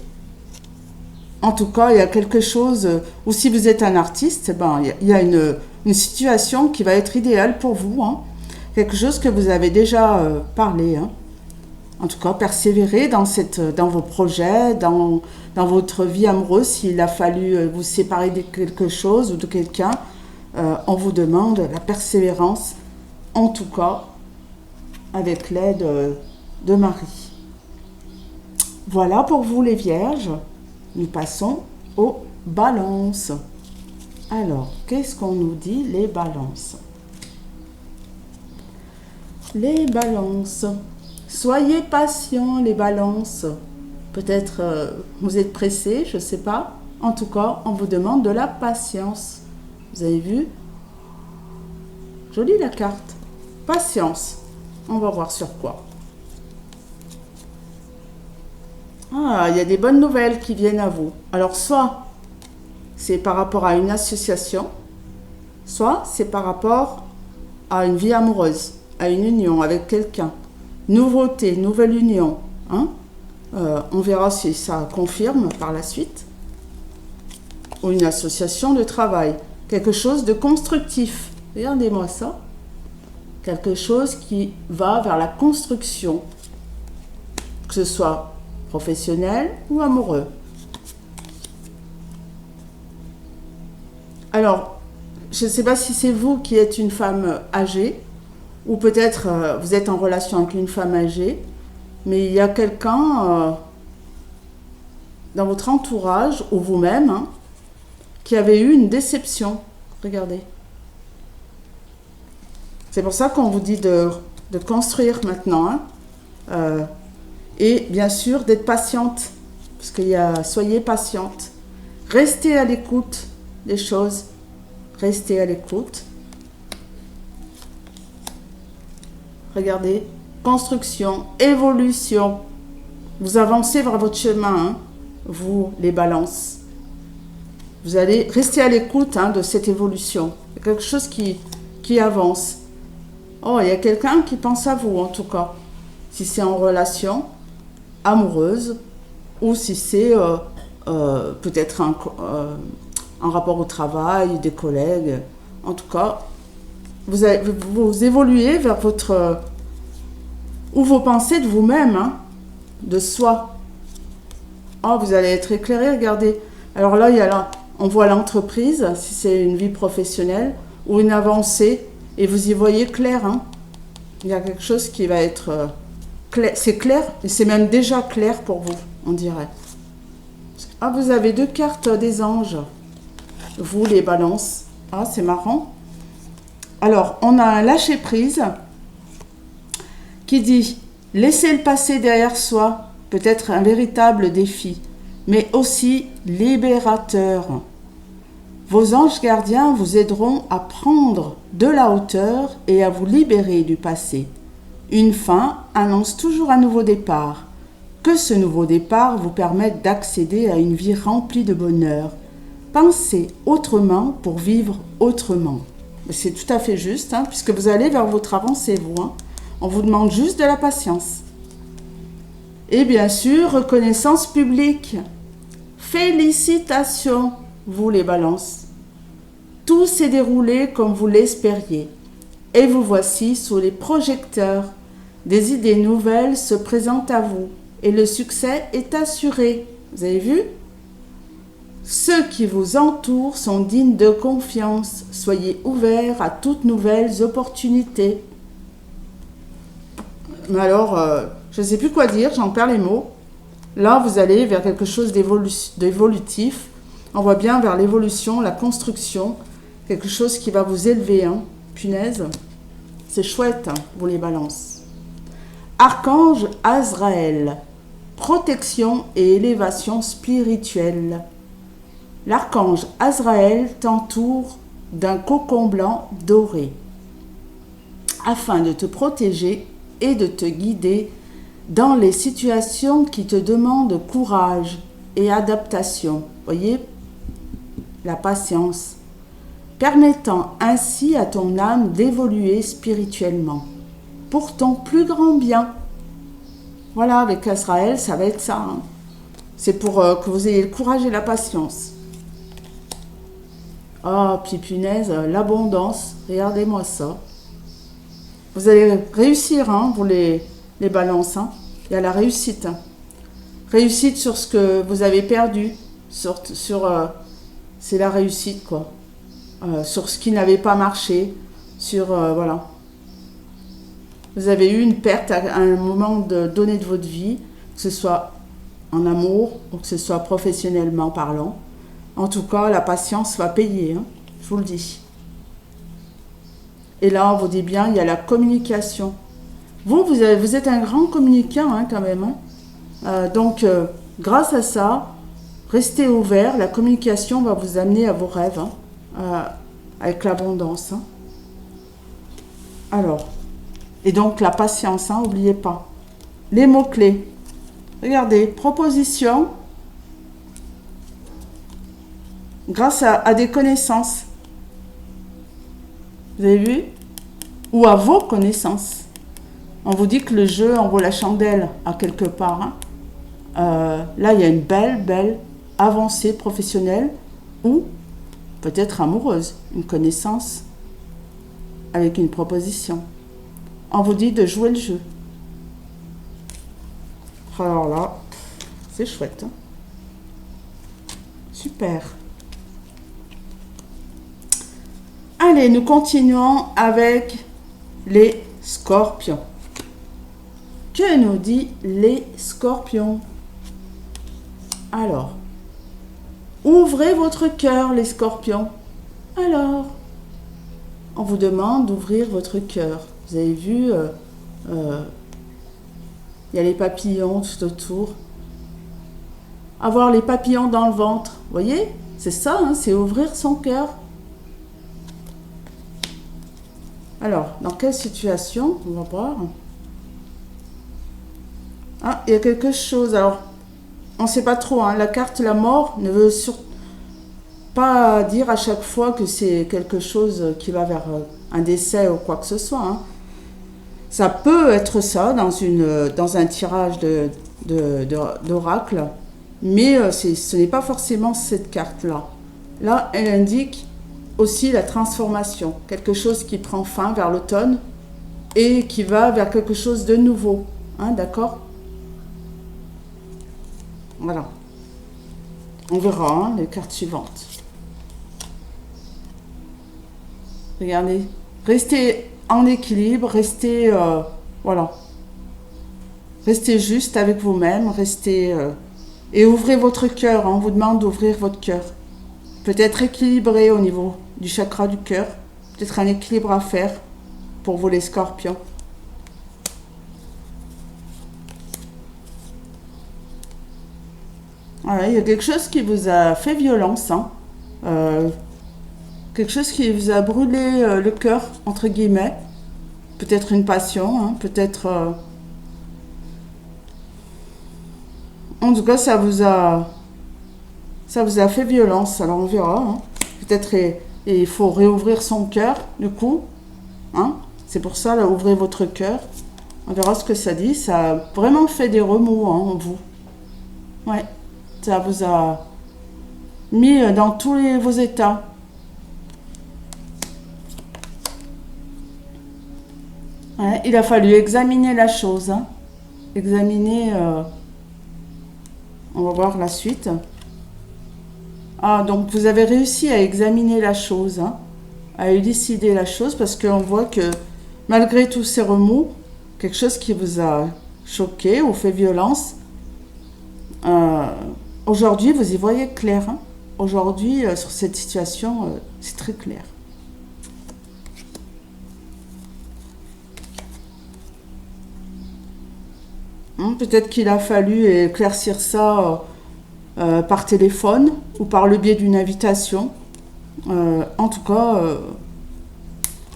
En tout cas, il y a quelque chose... ou si vous êtes un artiste, ben, il y a une situation qui va être idéale pour vous. Hein. Quelque chose que vous avez déjà parlé. Hein. En tout cas, persévérez dans vos projets, dans votre vie amoureuse. S'il a fallu vous séparer de quelque chose ou de quelqu'un, on vous demande la persévérance, en tout cas, avec l'aide de Marie. Voilà pour vous les vierges. Nous passons aux balances. Alors, qu'est-ce qu'on nous dit les balances? Les balances. Soyez patients, les balances. Peut-être vous êtes pressés, je ne sais pas. En tout cas, on vous demande de la patience. Vous avez vu? Jolie la carte. Patience. On va voir sur quoi. Ah, il y a des bonnes nouvelles qui viennent à vous. Alors, soit c'est par rapport à une association, soit c'est par rapport à une vie amoureuse, à une union avec quelqu'un. Nouveauté, nouvelle union. Hein? On verra si ça confirme par la suite. Ou une association de travail. Quelque chose de constructif. Regardez-moi ça. Quelque chose qui va vers la construction. Que ce soit professionnel ou amoureux. Alors, je ne sais pas si c'est vous qui êtes une femme âgée, ou peut-être vous êtes en relation avec une femme âgée, mais il y a quelqu'un dans votre entourage, ou vous-même, hein, qui avait eu une déception. Regardez. C'est pour ça qu'on vous dit de construire maintenant. Hein. Et bien sûr, d'être patiente. Parce qu'il y a, soyez patiente. Restez à l'écoute des choses. Restez à l'écoute. Regardez. Construction, évolution. Vous avancez vers votre chemin. Hein. vous les balances. Vous allez rester à l'écoute de cette évolution. Il y a quelque chose qui avance. Oh, il y a quelqu'un qui pense à vous en tout cas. Si c'est en relation amoureuse ou si c'est peut-être en rapport au travail, des collègues. En tout cas, vous évoluez vers votre... ou vos pensées de vous-même, de soi. Oh, vous allez être éclairé, regardez. Alors là, on voit l'entreprise, si c'est une vie professionnelle, ou une avancée, et vous y voyez clair. Il y a quelque chose qui va être clair. C'est clair, et c'est même déjà clair pour vous, on dirait. Ah, vous avez 2 cartes des anges. Vous, les balances. Ah, c'est marrant. Alors, on a un lâcher-prise qui dit « Laissez le passé derrière soi ». Peut-être un véritable défi, mais aussi libérateur. Vos anges gardiens vous aideront à prendre de la hauteur et à vous libérer du passé. Une fin annonce toujours un nouveau départ. Que ce nouveau départ vous permette d'accéder à une vie remplie de bonheur. Pensez autrement pour vivre autrement. C'est tout à fait juste, puisque vous allez vers votre avancée, vous. On vous demande juste de la patience. Et bien sûr, reconnaissance publique. Félicitations, vous les balances. Tout s'est déroulé comme vous l'espériez. Et vous voici sous les projecteurs. Des idées nouvelles se présentent à vous. Et le succès est assuré. Vous avez vu ? Ceux qui vous entourent sont dignes de confiance. Soyez ouverts à toutes nouvelles opportunités. Mais alors... je ne sais plus quoi dire, j'en perds les mots. Là, vous allez vers quelque chose d'évolutif. On voit bien vers l'évolution, la construction, quelque chose qui va vous élever. Punaise, c'est chouette, vous les balances. Archange Azraël, protection et élévation spirituelle. L'archange Azraël t'entoure d'un cocon blanc doré afin de te protéger et de te guider dans les situations qui te demandent courage et adaptation. Voyez, la patience, permettant ainsi à ton âme d'évoluer spirituellement pour ton plus grand bien. Voilà, avec Azraël, ça va être ça. C'est pour que vous ayez le courage et la patience. Ah, puis punaise, l'abondance, regardez-moi ça. Vous allez réussir, vous les balances. Il y a la réussite. Réussite sur ce que vous avez perdu. C'est la réussite, quoi. Sur ce qui n'avait pas marché. Voilà. Vous avez eu une perte à un moment donné de votre vie, que ce soit en amour ou que ce soit professionnellement parlant. En tout cas, la patience va payer, je vous le dis. Et là, on vous dit bien, il y a la communication. Vous êtes un grand communicant quand même. Donc, grâce à ça, restez ouvert. La communication va vous amener à vos rêves, avec l'abondance. Alors, et donc la patience, n'oubliez pas. Les mots-clés. Regardez, proposition, grâce à des connaissances. Vous avez vu ? Ou à vos connaissances. On vous dit que le jeu en vaut la chandelle à quelque part. Là, il y a une belle avancée professionnelle ou peut-être amoureuse, une connaissance avec une proposition. On vous dit de jouer le jeu. Alors là, c'est chouette. Super. Allez, nous continuons avec les scorpions. Que nous dit les scorpions? Alors, ouvrez votre cœur, les scorpions. Alors, on vous demande d'ouvrir votre cœur. Vous avez vu, il y a les papillons tout autour. Avoir les papillons dans le ventre, vous voyez? C'est ça, c'est ouvrir son cœur. Alors, dans quelle situation? On va voir. Ah, il y a quelque chose. Alors, on ne sait pas trop. Hein. La carte la mort ne veut pas dire à chaque fois que c'est quelque chose qui va vers un décès ou quoi que ce soit. Hein. Ça peut être ça dans un tirage d'oracle, mais ce n'est pas forcément cette carte-là. Là, elle indique aussi la transformation, quelque chose qui prend fin vers l'automne et qui va vers quelque chose de nouveau. Hein, d'accord ? Voilà. On verra les cartes suivantes. Regardez. Restez en équilibre, restez voilà. Restez juste avec vous-même, restez et ouvrez votre cœur. On vous demande d'ouvrir votre cœur. Peut-être équilibré au niveau du chakra du cœur. Peut-être un équilibre à faire pour vous les scorpions. Voilà, il y a quelque chose qui vous a fait violence, hein. Quelque chose qui vous a brûlé le cœur, entre guillemets. Peut-être une passion, hein, peut-être... En tout cas, ça vous a fait violence, alors on verra. Hein. Peut-être il faut réouvrir son cœur, du coup. Hein. C'est pour ça, là, ouvrez votre cœur. On verra ce que ça dit. Ça a vraiment fait des remous hein, en vous. Ouais, ça vous a mis dans tous vos états. Ouais, il a fallu examiner la chose. Hein. Examiner... on va voir la suite. Ah, donc vous avez réussi à examiner la chose, hein, à élucider la chose, parce qu'on voit que malgré tous ces remous, quelque chose qui vous a choqué ou fait violence, aujourd'hui vous y voyez clair. Hein. Aujourd'hui, sur cette situation, c'est très clair. Peut-être qu'il a fallu éclaircir ça par téléphone ou par le biais d'une invitation. En tout cas,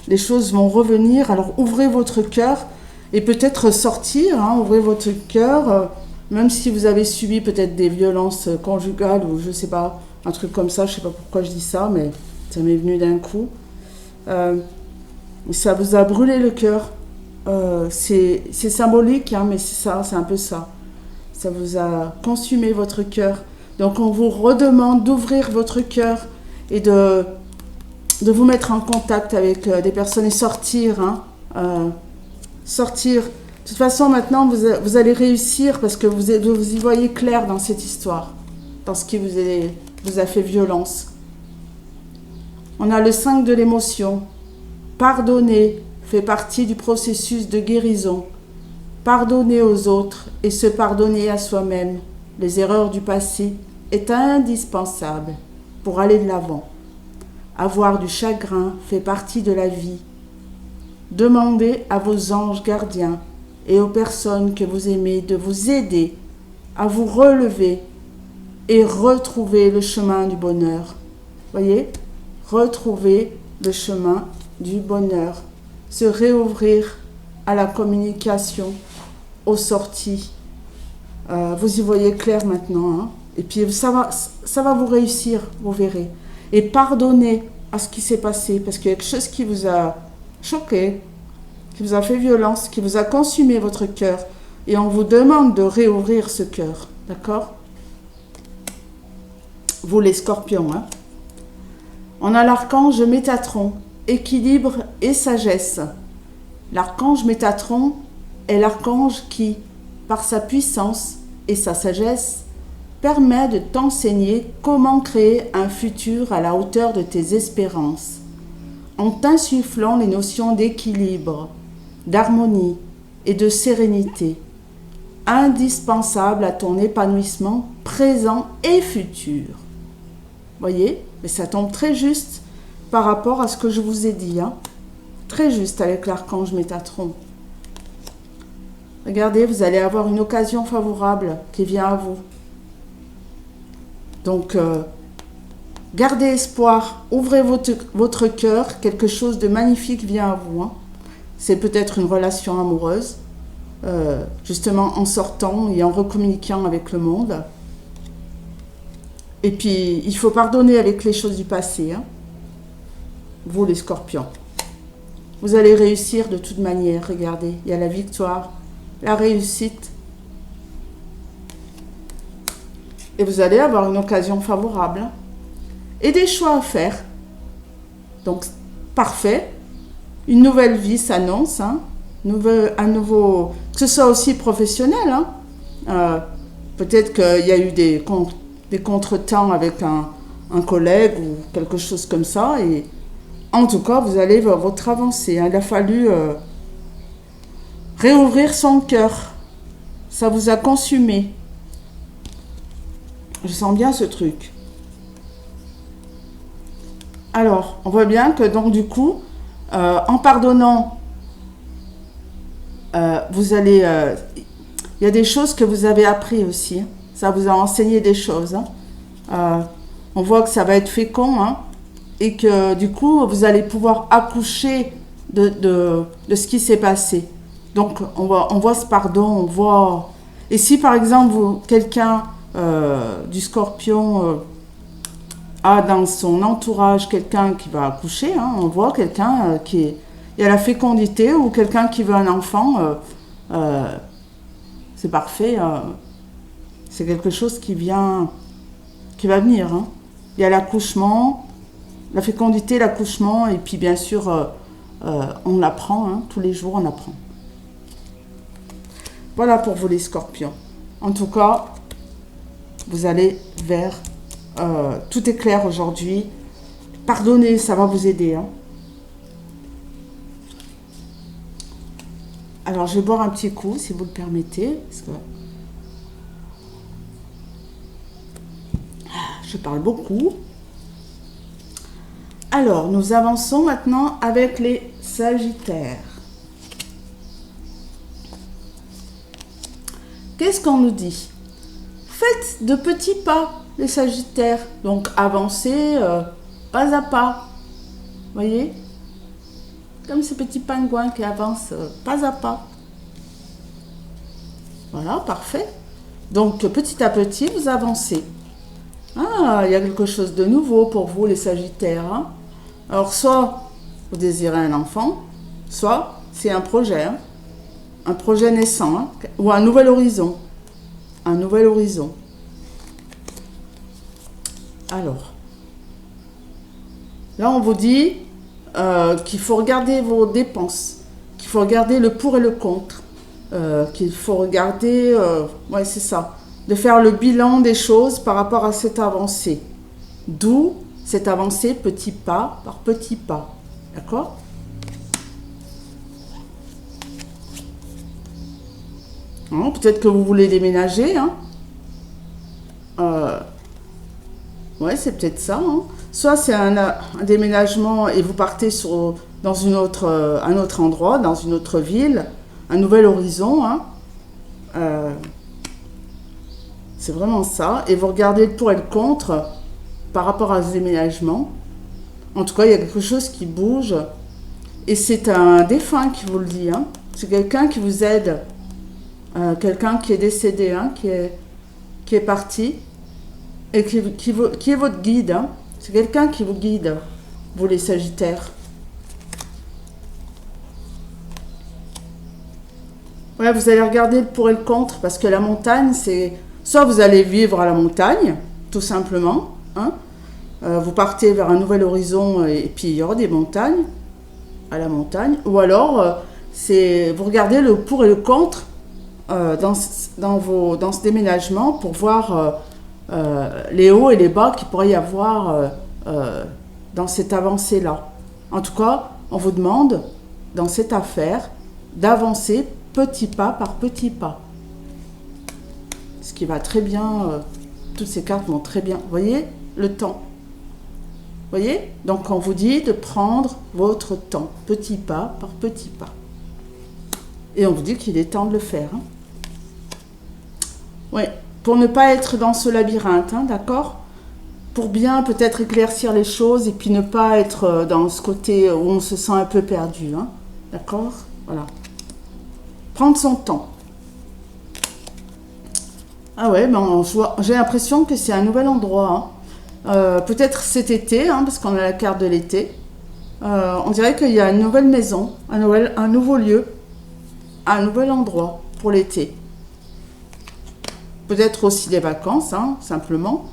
les choses vont revenir. Alors ouvrez votre cœur et peut-être sortir. Hein, ouvrez votre cœur, même si vous avez subi peut-être des violences conjugales ou je sais pas, un truc comme ça. Je sais pas pourquoi je dis ça, mais ça m'est venu d'un coup. Ça vous a brûlé le cœur. C'est symbolique, hein, mais c'est ça, c'est un peu ça. Ça vous a consumé votre cœur. Donc on vous redemande d'ouvrir votre cœur et de vous mettre en contact avec des personnes et sortir. Hein, sortir. De toute façon, maintenant, vous allez réussir parce que vous y voyez clair dans cette histoire, dans ce qui vous a fait violence. On a le 5 de l'émotion. Pardonner fait partie du processus de guérison. Pardonner aux autres et se pardonner à soi-même les erreurs du passé est indispensable pour aller de l'avant. Avoir du chagrin fait partie de la vie. Demandez à vos anges gardiens et aux personnes que vous aimez de vous aider à vous relever et retrouver le chemin du bonheur. Voyez, retrouver le chemin du bonheur. Se réouvrir à la communication, aux sorties. Vous y voyez clair maintenant. Hein. Et puis ça va vous réussir, vous verrez. Et pardonnez à ce qui s'est passé, parce qu'il y a quelque chose qui vous a choqué, qui vous a fait violence, qui vous a consumé votre cœur. Et on vous demande de réouvrir ce cœur. D'accord ? Vous les scorpions. Hein. On a l'archange Métatron, équilibre et sagesse. L'archange Métatron est l'archange qui, par sa puissance et sa sagesse, permet de t'enseigner comment créer un futur à la hauteur de tes espérances, en t'insufflant les notions d'équilibre, d'harmonie et de sérénité, indispensables à ton épanouissement présent et futur. Voyez, mais ça tombe très juste par rapport à ce que je vous ai dit, hein. Très juste avec l'archange Métatron. Regardez, vous allez avoir une occasion favorable qui vient à vous. Donc, gardez espoir, ouvrez votre cœur, quelque chose de magnifique vient à vous. Hein. C'est peut-être une relation amoureuse, justement en sortant et en recommuniquant avec le monde. Et puis, il faut pardonner avec les choses du passé. Hein. Vous, les scorpions. Vous allez réussir de toute manière. Regardez, il y a la victoire, la réussite. Et vous allez avoir une occasion favorable. Hein. Et des choix à faire. Donc, parfait. Une nouvelle vie s'annonce. Hein. Un nouveau... Que ce soit aussi professionnel. Hein. Peut-être qu'il y a eu des contretemps avec un collègue ou quelque chose comme ça. Et en tout cas, vous allez vers votre avancée. Hein. Il a fallu réouvrir son cœur. Ça vous a consumé. Je sens bien ce truc. Alors, on voit bien que donc du coup, en pardonnant, vous allez... il y a des choses que vous avez appris aussi. Hein. Ça vous a enseigné des choses. Hein. On voit que ça va être fécond. Hein, et que du coup, vous allez pouvoir accoucher de ce qui s'est passé. Donc, on voit ce pardon. On voit... Et si par exemple, quelqu'un du scorpion a dans son entourage quelqu'un qui va accoucher, hein, on voit quelqu'un qui il y a la fécondité ou quelqu'un qui veut un enfant, c'est parfait, c'est quelque chose qui va venir. Hein. Il y a l'accouchement, la fécondité, l'accouchement, et puis bien sûr, on apprend, hein, tous les jours on apprend. Voilà pour vous les scorpions. En tout cas, vous allez vers... tout est clair aujourd'hui. Pardonnez, ça va vous aider. Hein. Alors, je vais boire un petit coup, si vous le permettez. Parce que... je parle beaucoup. Alors, nous avançons maintenant avec les Sagittaires. Qu'est-ce qu'on nous dit? Faites de petits pas, les Sagittaires. Donc, avancez pas à pas. Voyez? Comme ces petits pingouins qui avancent pas à pas. Voilà, parfait. Donc, petit à petit, vous avancez. Ah, il y a quelque chose de nouveau pour vous, les Sagittaires. Hein. Alors, soit vous désirez un enfant, soit c'est un projet. Hein. Un projet naissant, hein, ou un nouvel horizon. Un nouvel horizon. Alors, là, on vous dit qu'il faut regarder vos dépenses, qu'il faut regarder le pour et le contre, qu'il faut regarder, ouais, c'est ça, de faire le bilan des choses par rapport à cette avancée. D'où cette avancée petit pas par petit pas. D'accord ? Peut-être que vous voulez déménager. Hein. Ouais, c'est peut-être ça. Hein. Soit c'est un déménagement et vous partez dans un autre endroit, dans une autre ville, un nouvel horizon. Hein. C'est vraiment ça. Et vous regardez le pour et le contre par rapport à ce déménagement. En tout cas, il y a quelque chose qui bouge. Et c'est un défunt qui vous le dit. Hein. C'est quelqu'un qui vous aide. Quelqu'un qui est décédé, hein, qui est parti, et qui est votre guide. Hein. C'est quelqu'un qui vous guide, vous les Sagittaires. Ouais, vous allez regarder le pour et le contre, parce que la montagne, c'est... Soit vous allez vivre à la montagne, tout simplement. Hein. Vous partez vers un nouvel horizon, et puis il y aura des montagnes, à la montagne. Ou alors, vous regardez le pour et le contre, dans ce déménagement pour voir les hauts et les bas qu'il pourrait y avoir dans cette avancée-là. En tout cas, on vous demande, dans cette affaire, d'avancer petit pas par petit pas. Ce qui va très bien, toutes ces cartes vont très bien. Vous voyez, le temps. Vous voyez ? Donc, on vous dit de prendre votre temps, petit pas par petit pas. Et on vous dit qu'il est temps de le faire. Hein. Oui, pour ne pas être dans ce labyrinthe, hein, d'accord ? Pour bien peut-être éclaircir les choses et puis ne pas être dans ce côté où on se sent un peu perdu, hein, d'accord ? Voilà. Prendre son temps. Ah ouais, ben, j'ai l'impression que c'est un nouvel endroit. Hein. Peut-être cet été, hein, parce qu'on a la carte de l'été. On dirait qu'il y a une nouvelle maison, un nouveau lieu, un nouvel endroit pour l'été. Peut-être aussi des vacances, hein, simplement.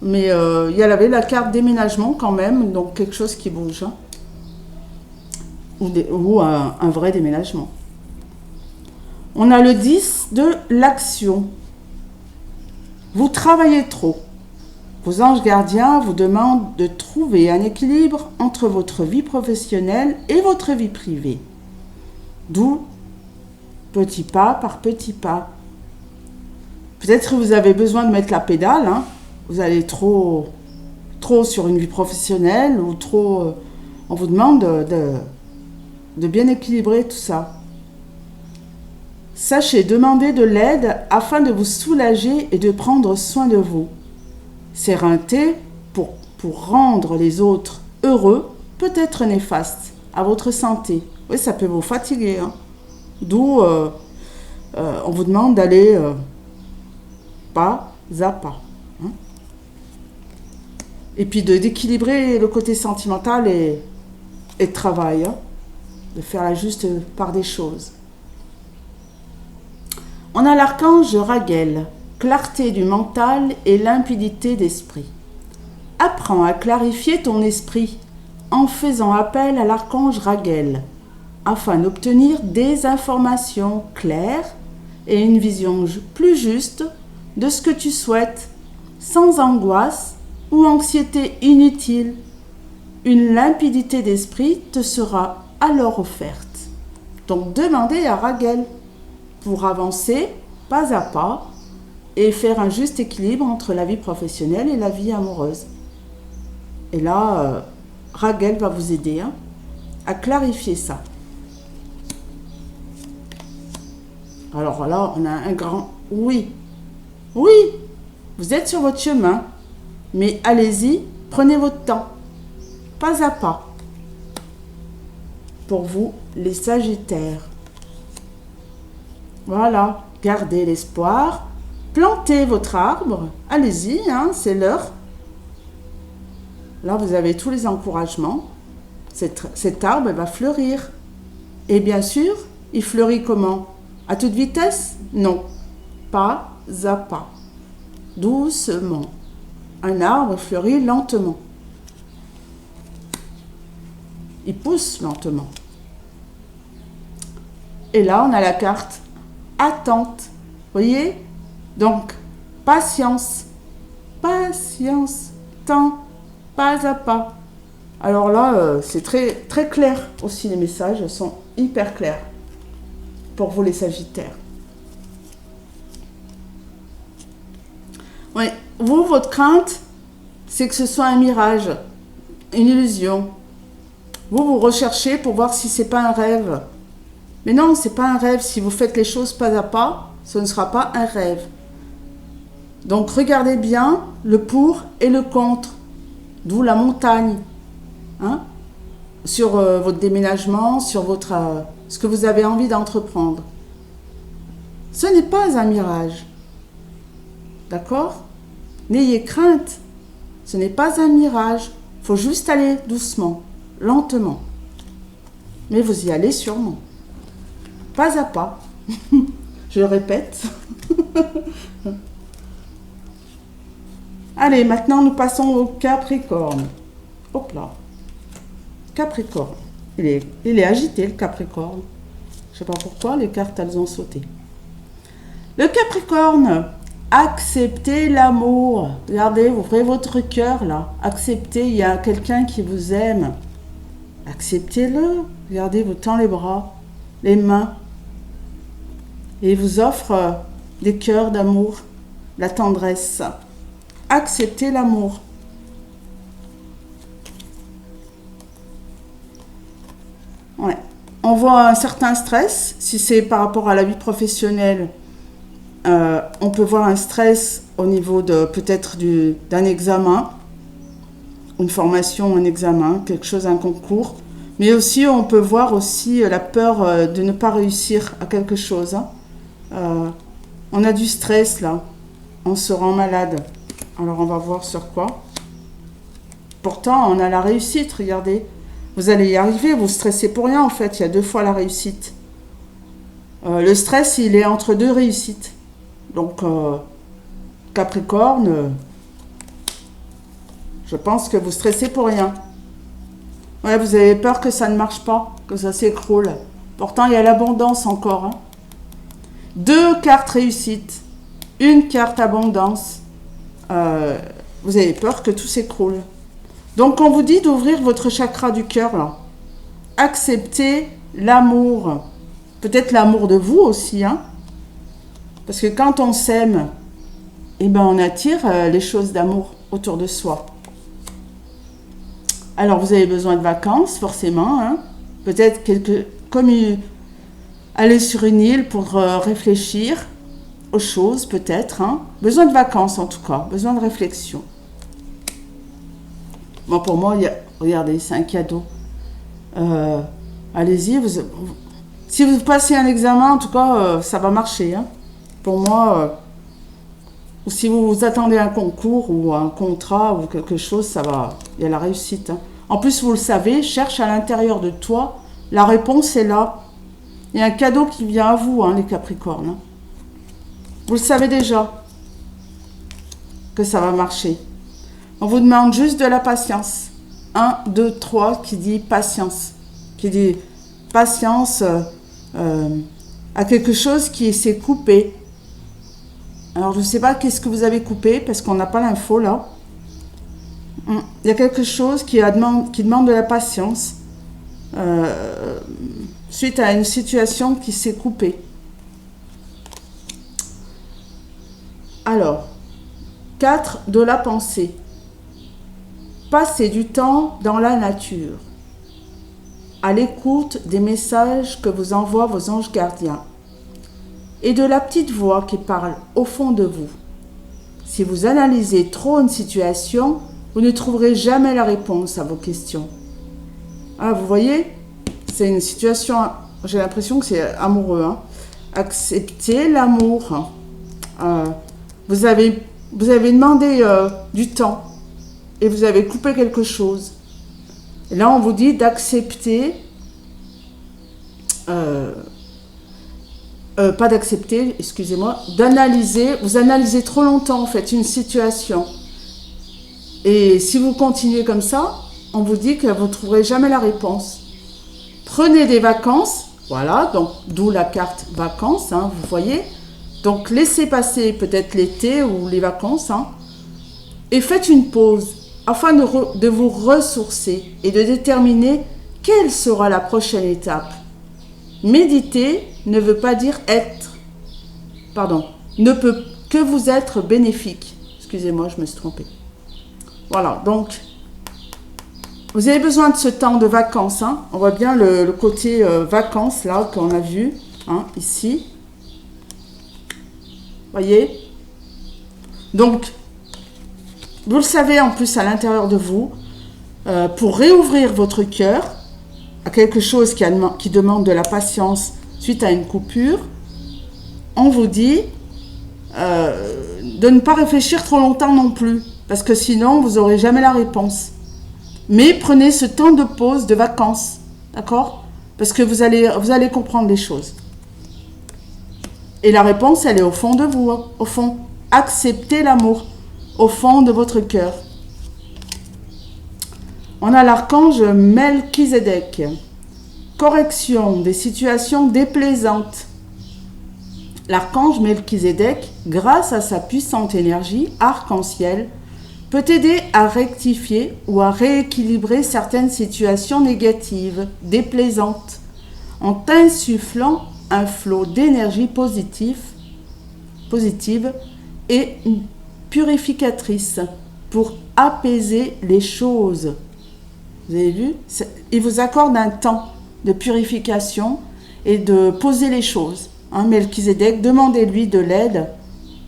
Mais il y avait la carte déménagement quand même, donc quelque chose qui bouge. Hein. Ou un vrai déménagement. On a le 10 de l'action. Vous travaillez trop. Vos anges gardiens vous demandent de trouver un équilibre entre votre vie professionnelle et votre vie privée. D'où petit pas par petit pas. Peut-être que vous avez besoin de mettre la pédale. Hein. Vous allez trop sur une vie professionnelle ou trop... on vous demande de bien équilibrer tout ça. Sachez demander de l'aide afin de vous soulager et de prendre soin de vous. S'éreinter pour rendre les autres heureux peut être néfaste à votre santé. Oui, ça peut vous fatiguer. Hein. D'où on vous demande d'aller pas à pas. Hein. Et puis d'équilibrer le côté sentimental et de travail. Hein. De faire la juste part des choses. On a l'archange Raguel, clarté du mental et limpidité d'esprit. Apprends à clarifier ton esprit en faisant appel à l'archange Raguel, afin d'obtenir des informations claires et une vision plus juste de ce que tu souhaites, sans angoisse ou anxiété inutile. Une limpidité d'esprit te sera alors offerte. Donc demandez à Raguel pour avancer pas à pas et faire un juste équilibre entre la vie professionnelle et la vie amoureuse. Et là, Raguel va vous aider à clarifier ça. Alors là, on a un grand oui. Oui, vous êtes sur votre chemin, mais allez-y, prenez votre temps, pas à pas. Pour vous, les Sagittaires. Voilà, gardez l'espoir, plantez votre arbre, allez-y, hein, c'est l'heure. Là, vous avez tous les encouragements. Cet arbre va fleurir. Et bien sûr, il fleurit comment? À toute vitesse? Non, pas à pas, doucement. Un arbre fleurit lentement. Il pousse lentement. Et là, on a la carte attente. Voyez? Donc, patience. Patience. Temps. Pas à pas. Alors là, c'est très, très clair aussi. Les messages sont hyper clairs pour vous les Sagittaires. Oui, vous, votre crainte, c'est que ce soit un mirage, une illusion. Vous recherchez pour voir si c'est pas un rêve. Mais non, c'est pas un rêve. Si vous faites les choses pas à pas, ce ne sera pas un rêve. Donc regardez bien le pour et le contre. D'où la montagne. Hein, sur votre déménagement, sur ce que vous avez envie d'entreprendre. Ce n'est pas un mirage. D'accord? N'ayez crainte. Ce n'est pas un mirage. Il faut juste aller doucement, lentement. Mais vous y allez sûrement. Pas à pas. Je le répète. Allez, maintenant nous passons au Capricorne. Hop là. Capricorne. Il est agité, le Capricorne. Je ne sais pas pourquoi, les cartes, elles ont sauté. Le Capricorne, acceptez l'amour. Regardez, ouvrez votre cœur là. Acceptez, il y a quelqu'un qui vous aime. Acceptez-le. Regardez, vous tend les bras, les mains. Et il vous offre des cœurs d'amour, la tendresse. Acceptez l'amour. Ouais. On voit un certain stress, si c'est par rapport à la vie professionnelle. On peut voir un stress au niveau de peut-être d'un examen, une formation, un examen, quelque chose, un concours. Mais aussi, on peut voir aussi la peur de ne pas réussir à quelque chose. On a du stress là. on se rend malade. Alors on va voir sur quoi. Pourtant, on a la réussite, regardez. Vous allez y arriver, vous stressez pour rien en fait, il y a 2 fois la réussite. Le stress, il est entre 2 réussites. Donc, Capricorne, je pense que vous stressez pour rien. Ouais, vous avez peur que ça ne marche pas, que ça s'écroule. Pourtant, il y a l'abondance encore. Hein. 2 cartes réussite, 1 carte abondance. Vous avez peur que tout s'écroule. Donc, on vous dit d'ouvrir votre chakra du cœur, là. Acceptez l'amour. Peut-être l'amour de vous aussi, hein. Parce que quand on s'aime, eh ben, on attire les choses d'amour autour de soi. Alors, vous avez besoin de vacances, forcément, hein. Peut-être aller sur une île pour réfléchir aux choses, peut-être, hein. Besoin de vacances, en tout cas. Besoin de réflexion. Bon, pour moi, regardez, c'est un cadeau. Allez-y, si vous passez un examen, en tout cas, ça va marcher. Hein. Pour moi, ou si vous attendez un concours ou un contrat ou quelque chose, ça va. Il y a la réussite. Hein. En plus, vous le savez, cherche à l'intérieur de toi. La réponse est là. Il y a un cadeau qui vient à vous, hein, les Capricornes. Hein. Vous le savez déjà que ça va marcher. On vous demande juste de la patience. 1, 2, 3 qui dit patience. Qui dit patience à quelque chose qui s'est coupé. Alors, je ne sais pas qu'est-ce que vous avez coupé parce qu'on n'a pas l'info là. Il y a quelque chose qui demande de la patience suite à une situation qui s'est coupée. Alors, 4 de la pensée. Passez du temps dans la nature, à l'écoute des messages que vous envoient vos anges gardiens et de la petite voix qui parle au fond de vous. Si vous analysez trop une situation, vous ne trouverez jamais la réponse à vos questions. Ah, vous voyez, c'est une situation, j'ai l'impression que c'est amoureux. Hein. Acceptez l'amour. Vous avez demandé du temps. Et vous avez coupé quelque chose. Et là, on vous dit d'accepter, pas d'accepter, excusez-moi, d'analyser. Vous analysez trop longtemps, en fait, une situation. Et si vous continuez comme ça, on vous dit que vous ne trouverez jamais la réponse. Prenez des vacances, voilà, donc d'où la carte vacances, hein, vous voyez. Donc, laissez passer peut-être l'été ou les vacances, hein, et faites une pause. Afin de vous ressourcer et de déterminer quelle sera la prochaine étape. Méditer ne veut pas dire ne peut que vous être bénéfique. Excusez-moi, je me suis trompée. Voilà, donc, vous avez besoin de ce temps de vacances. Hein. On voit bien le côté vacances, là, qu'on a vu, hein, ici. Voyez ? Donc, vous le savez en plus à l'intérieur de vous, pour réouvrir votre cœur à quelque chose qui demande de la patience suite à une coupure, on vous dit de ne pas réfléchir trop longtemps non plus, parce que sinon vous n'aurez jamais la réponse. Mais prenez ce temps de pause, de vacances, d'accord ? Parce que vous allez comprendre les choses. Et la réponse, elle est au fond de vous, hein, au fond. Acceptez l'amour. Au fond de votre cœur. On a l'archange Melchizedek. Correction des situations déplaisantes. L'archange Melchizedek, grâce à sa puissante énergie arc-en-ciel, peut aider à rectifier ou à rééquilibrer certaines situations négatives, déplaisantes, en insufflant un flot d'énergie positive et purificatrice pour apaiser les choses. Vous avez vu ? Il vous accorde un temps de purification et de poser les choses. Hein, Melchizedek, demandez-lui de l'aide,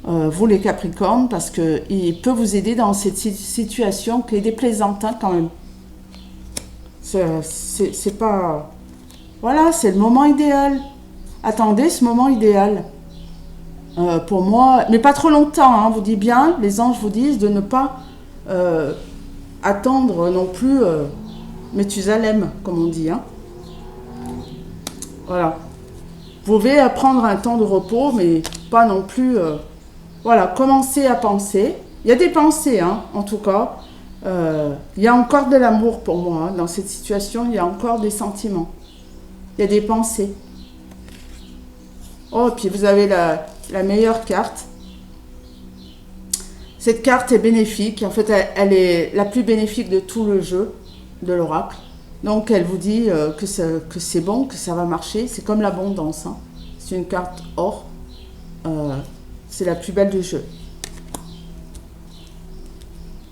vous les Capricornes, parce qu'il peut vous aider dans cette situation qui est déplaisante, hein, quand même. C'est pas... Voilà, c'est le moment idéal. Attendez ce moment idéal. pour moi, mais pas trop longtemps, hein, vous dit bien, les anges vous disent de ne pas attendre non plus Méthusalem, comme on dit. Hein. Voilà. Vous pouvez prendre un temps de repos, mais pas non plus... voilà, commencez à penser. Il y a des pensées, hein, en tout cas. Il y a encore de l'amour pour moi. Hein. Dans cette situation, il y a encore des sentiments. Il y a des pensées. Oh, puis vous avez la meilleure carte. Cette carte est bénéfique. En fait, elle est la plus bénéfique de tout le jeu de l'oracle. Donc, elle vous dit que c'est bon, que ça va marcher. C'est comme l'abondance. Hein. C'est une carte or. C'est la plus belle du jeu.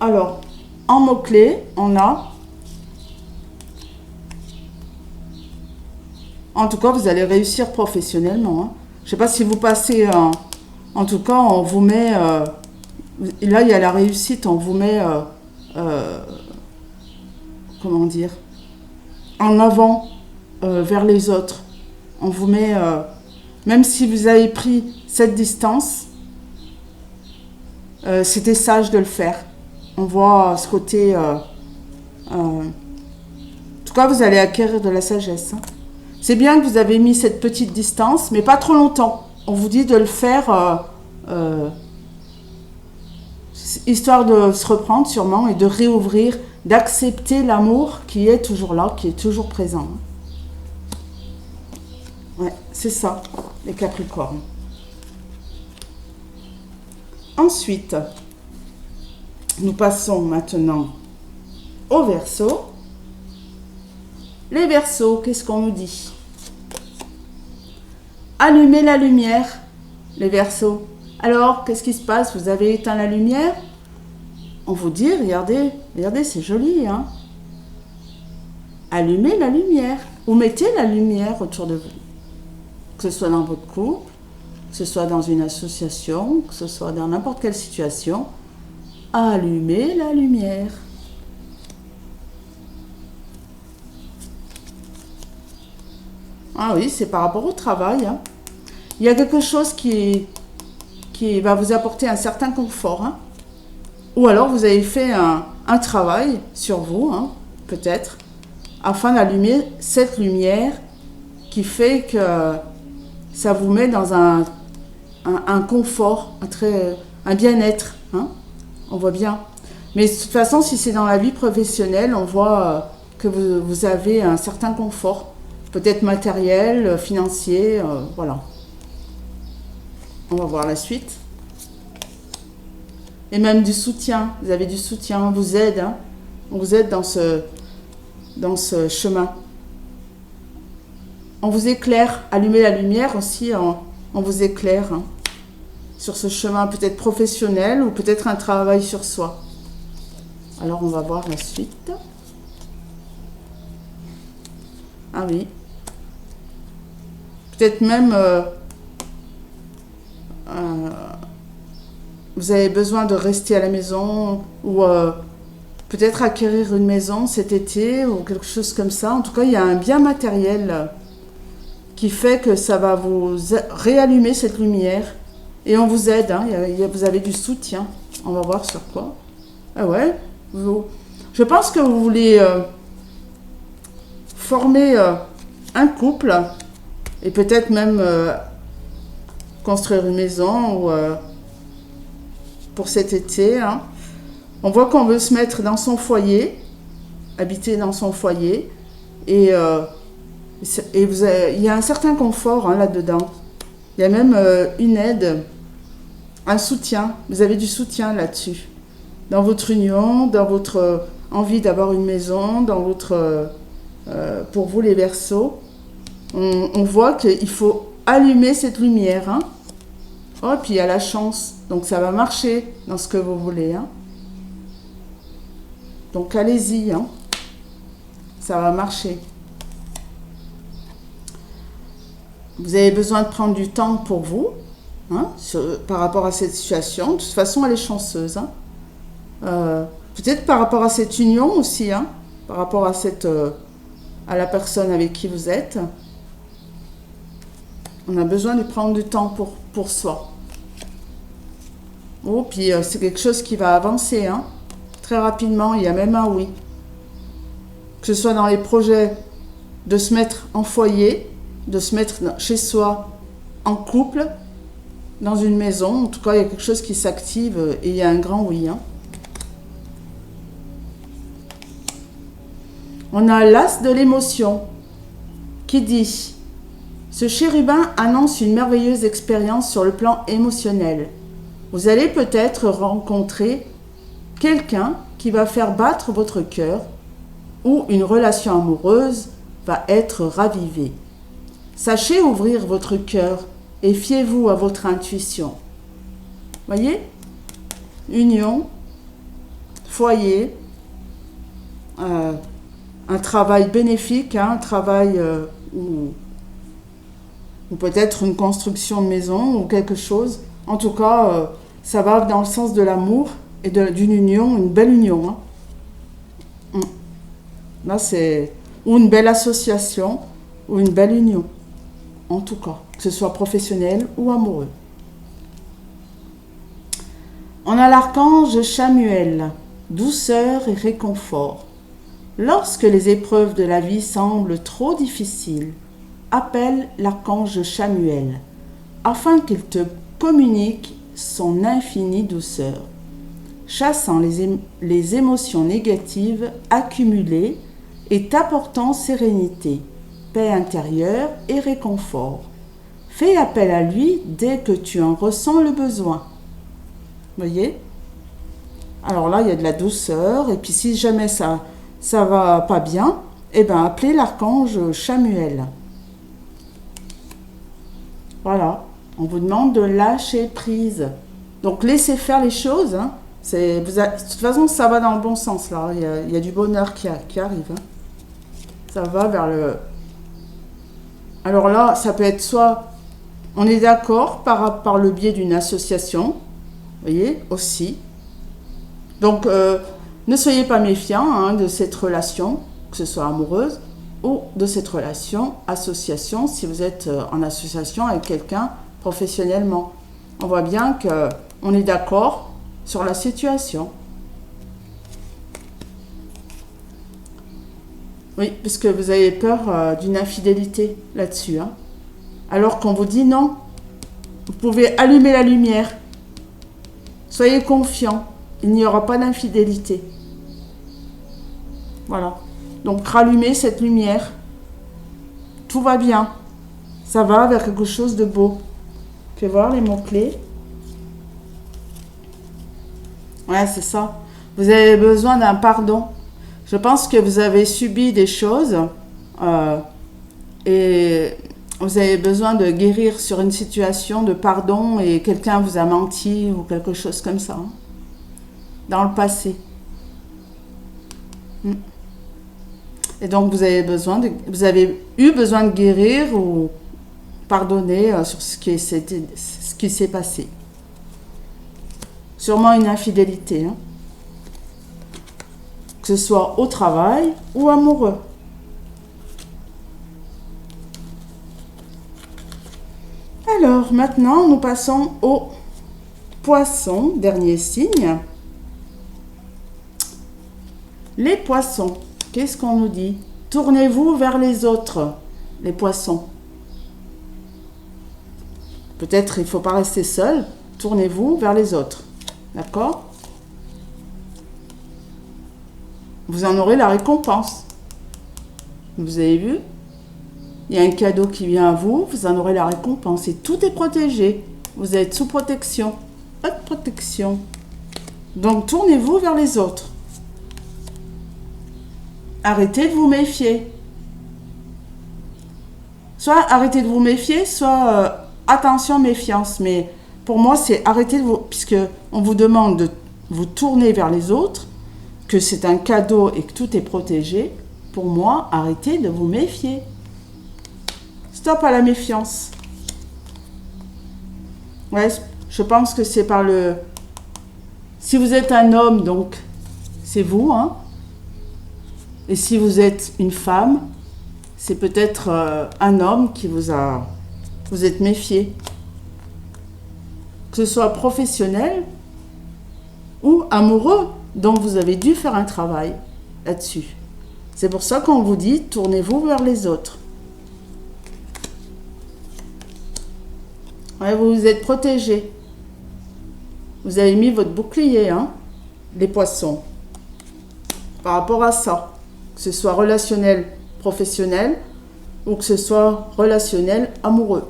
Alors, en mots-clés, on a... En tout cas, vous allez réussir professionnellement. Hein. Je ne sais pas si vous passez... en tout cas, on vous met... là, il y a la réussite. On vous met... comment dire, en avant vers les autres. On vous met, même si vous avez pris cette distance, c'était sage de le faire. On voit ce côté... en tout cas, vous allez acquérir de la sagesse. Hein. C'est bien que vous avez mis cette petite distance, mais pas trop longtemps. On vous dit de le faire... histoire de se reprendre sûrement et de réouvrir, d'accepter l'amour qui est toujours là, qui est toujours présent. Ouais, c'est ça, les Capricornes. Ensuite, nous passons maintenant aux Verseaux. Les Verseaux, qu'est-ce qu'on nous dit? Allumez la lumière, les Verseaux. Alors, qu'est-ce qui se passe? Vous avez éteint la lumière? On vous dit, regardez, c'est joli, hein? Allumez la lumière, ou mettez la lumière autour de vous. Que ce soit dans votre couple, que ce soit dans une association, que ce soit dans n'importe quelle situation, allumez la lumière. Ah oui, c'est par rapport au travail. Hein. Il y a quelque chose qui va vous apporter un certain confort. Hein. Ou alors vous avez fait un travail sur vous, hein, peut-être, afin d'allumer cette lumière qui fait que ça vous met dans un confort, un bien-être. Hein. On voit bien. Mais de toute façon, si c'est dans la vie professionnelle, on voit que vous avez un certain confort, peut-être matériel, financier, voilà. On va voir la suite. Et même du soutien, vous avez du soutien, on vous aide, hein. On vous aide dans ce chemin. On vous éclaire, allumez la lumière aussi, on vous éclaire hein, sur ce chemin peut-être professionnel ou peut-être un travail sur soi. Alors on va voir la suite. Ah oui. Peut-être même vous avez besoin de rester à la maison ou peut-être acquérir une maison cet été ou quelque chose comme ça. En tout cas, il y a un bien matériel qui fait que ça va vous réallumer cette lumière et on vous aide. Hein. Vous avez du soutien. On va voir sur quoi. Ah ouais. Je pense que vous voulez former un couple et peut-être même construire une maison ou pour cet été. Hein. On voit qu'on veut se mettre dans son foyer, habiter dans son foyer, et il y a un certain confort hein, là-dedans. Il y a même une aide, un soutien. Vous avez du soutien là-dessus. Dans votre union, dans votre envie d'avoir une maison, dans votre... pour vous les Verseaux, on voit qu'il faut allumer cette lumière. Hein. Oh, puis il y a la chance. Donc ça va marcher dans ce que vous voulez. Hein. Donc allez-y. Hein. Ça va marcher. Vous avez besoin de prendre du temps pour vous. Hein, par rapport à cette situation. De toute façon, elle est chanceuse. Hein. Peut-être par rapport à cette union aussi. Hein, par rapport à à la personne avec qui vous êtes. On a besoin de prendre du temps pour soi. Oh, puis c'est quelque chose qui va avancer, hein. Très rapidement, il y a même un oui. Que ce soit dans les projets de se mettre en foyer, de se mettre chez soi en couple, dans une maison. En tout cas, il y a quelque chose qui s'active et il y a un grand oui, hein. On a l'as de l'émotion qui dit « Ce chérubin annonce une merveilleuse expérience sur le plan émotionnel. Vous allez peut-être rencontrer quelqu'un qui va faire battre votre cœur ou une relation amoureuse va être ravivée. Sachez ouvrir votre cœur et fiez-vous à votre intuition. » Voyez? Union, foyer, un travail bénéfique, hein, un travail ou peut-être une construction de maison ou quelque chose. En tout cas, ça va dans le sens de l'amour et d'une union, une belle union, hein. Là, c'est ou une belle association ou une belle union, en tout cas, que ce soit professionnel ou amoureux. On a l'archange Chamuel, douceur et réconfort. Lorsque les épreuves de la vie semblent trop difficiles, appelle l'archange Chamuel, afin qu'il te communique son infinie douceur, chassant les émotions négatives accumulées et t'apportant sérénité, paix intérieure et réconfort. Fais appel à lui dès que tu en ressens le besoin. Voyez? Alors là, il y a de la douceur, et puis si jamais ça va pas bien, eh bien, appelez l'archange Chamuel. Voilà, on vous demande de lâcher prise. Donc, laissez faire les choses, hein. De toute façon, ça va dans le bon sens, là. Il y a du bonheur qui arrive, hein. Ça va vers le... Alors là, ça peut être soit... On est d'accord par le biais d'une association, vous voyez, aussi. Donc, ne soyez pas méfiants, hein, de cette relation, que ce soit amoureuse, ou de cette relation association, si vous êtes en association avec quelqu'un professionnellement. On voit bien qu'on est d'accord sur la situation. Oui, parce que vous avez peur d'une infidélité là-dessus, hein. Alors qu'on vous dit non, vous pouvez allumer la lumière. Soyez confiants, il n'y aura pas d'infidélité. Voilà. Donc, rallumez cette lumière. Tout va bien. Ça va vers quelque chose de beau. Fais voir les mots-clés. Ouais, c'est ça. Vous avez besoin d'un pardon. Je pense que vous avez subi des choses et vous avez besoin de guérir sur une situation de pardon et quelqu'un vous a menti ou quelque chose comme ça, hein, dans le passé. Et donc vous avez eu besoin de guérir ou pardonner sur ce qui s'est passé. Sûrement une infidélité, hein. Que ce soit au travail ou amoureux. Alors, maintenant, nous passons au poisson, dernier signe. Les poissons, qu'est-ce qu'on nous dit? Tournez-vous vers les autres, les poissons. Peut-être il ne faut pas rester seul, tournez-vous vers les autres. D'accord? Vous en aurez la récompense. Vous avez vu? Il y a un cadeau qui vient à vous, vous en aurez la récompense. Et tout est protégé. Vous êtes sous protection. Pas de protection. Donc, tournez-vous vers les autres. Arrêtez de vous méfier. Soit arrêtez de vous méfier, soit attention, méfiance. Mais pour moi, c'est arrêtez de vous... Puisque on vous demande de vous tourner vers les autres, que c'est un cadeau et que tout est protégé. Pour moi, arrêtez de vous méfier. Stop à la méfiance. Ouais, je pense que c'est par le... Si vous êtes un homme, donc, c'est vous, hein. Et si vous êtes une femme, c'est peut-être un homme qui vous êtes méfié. Que ce soit professionnel ou amoureux dont vous avez dû faire un travail là-dessus. C'est pour ça qu'on vous dit, tournez-vous vers les autres. Ouais, vous vous êtes protégé. Vous avez mis votre bouclier, hein, les poissons. Par rapport à ça, que ce soit relationnel, professionnel, ou que ce soit relationnel, amoureux.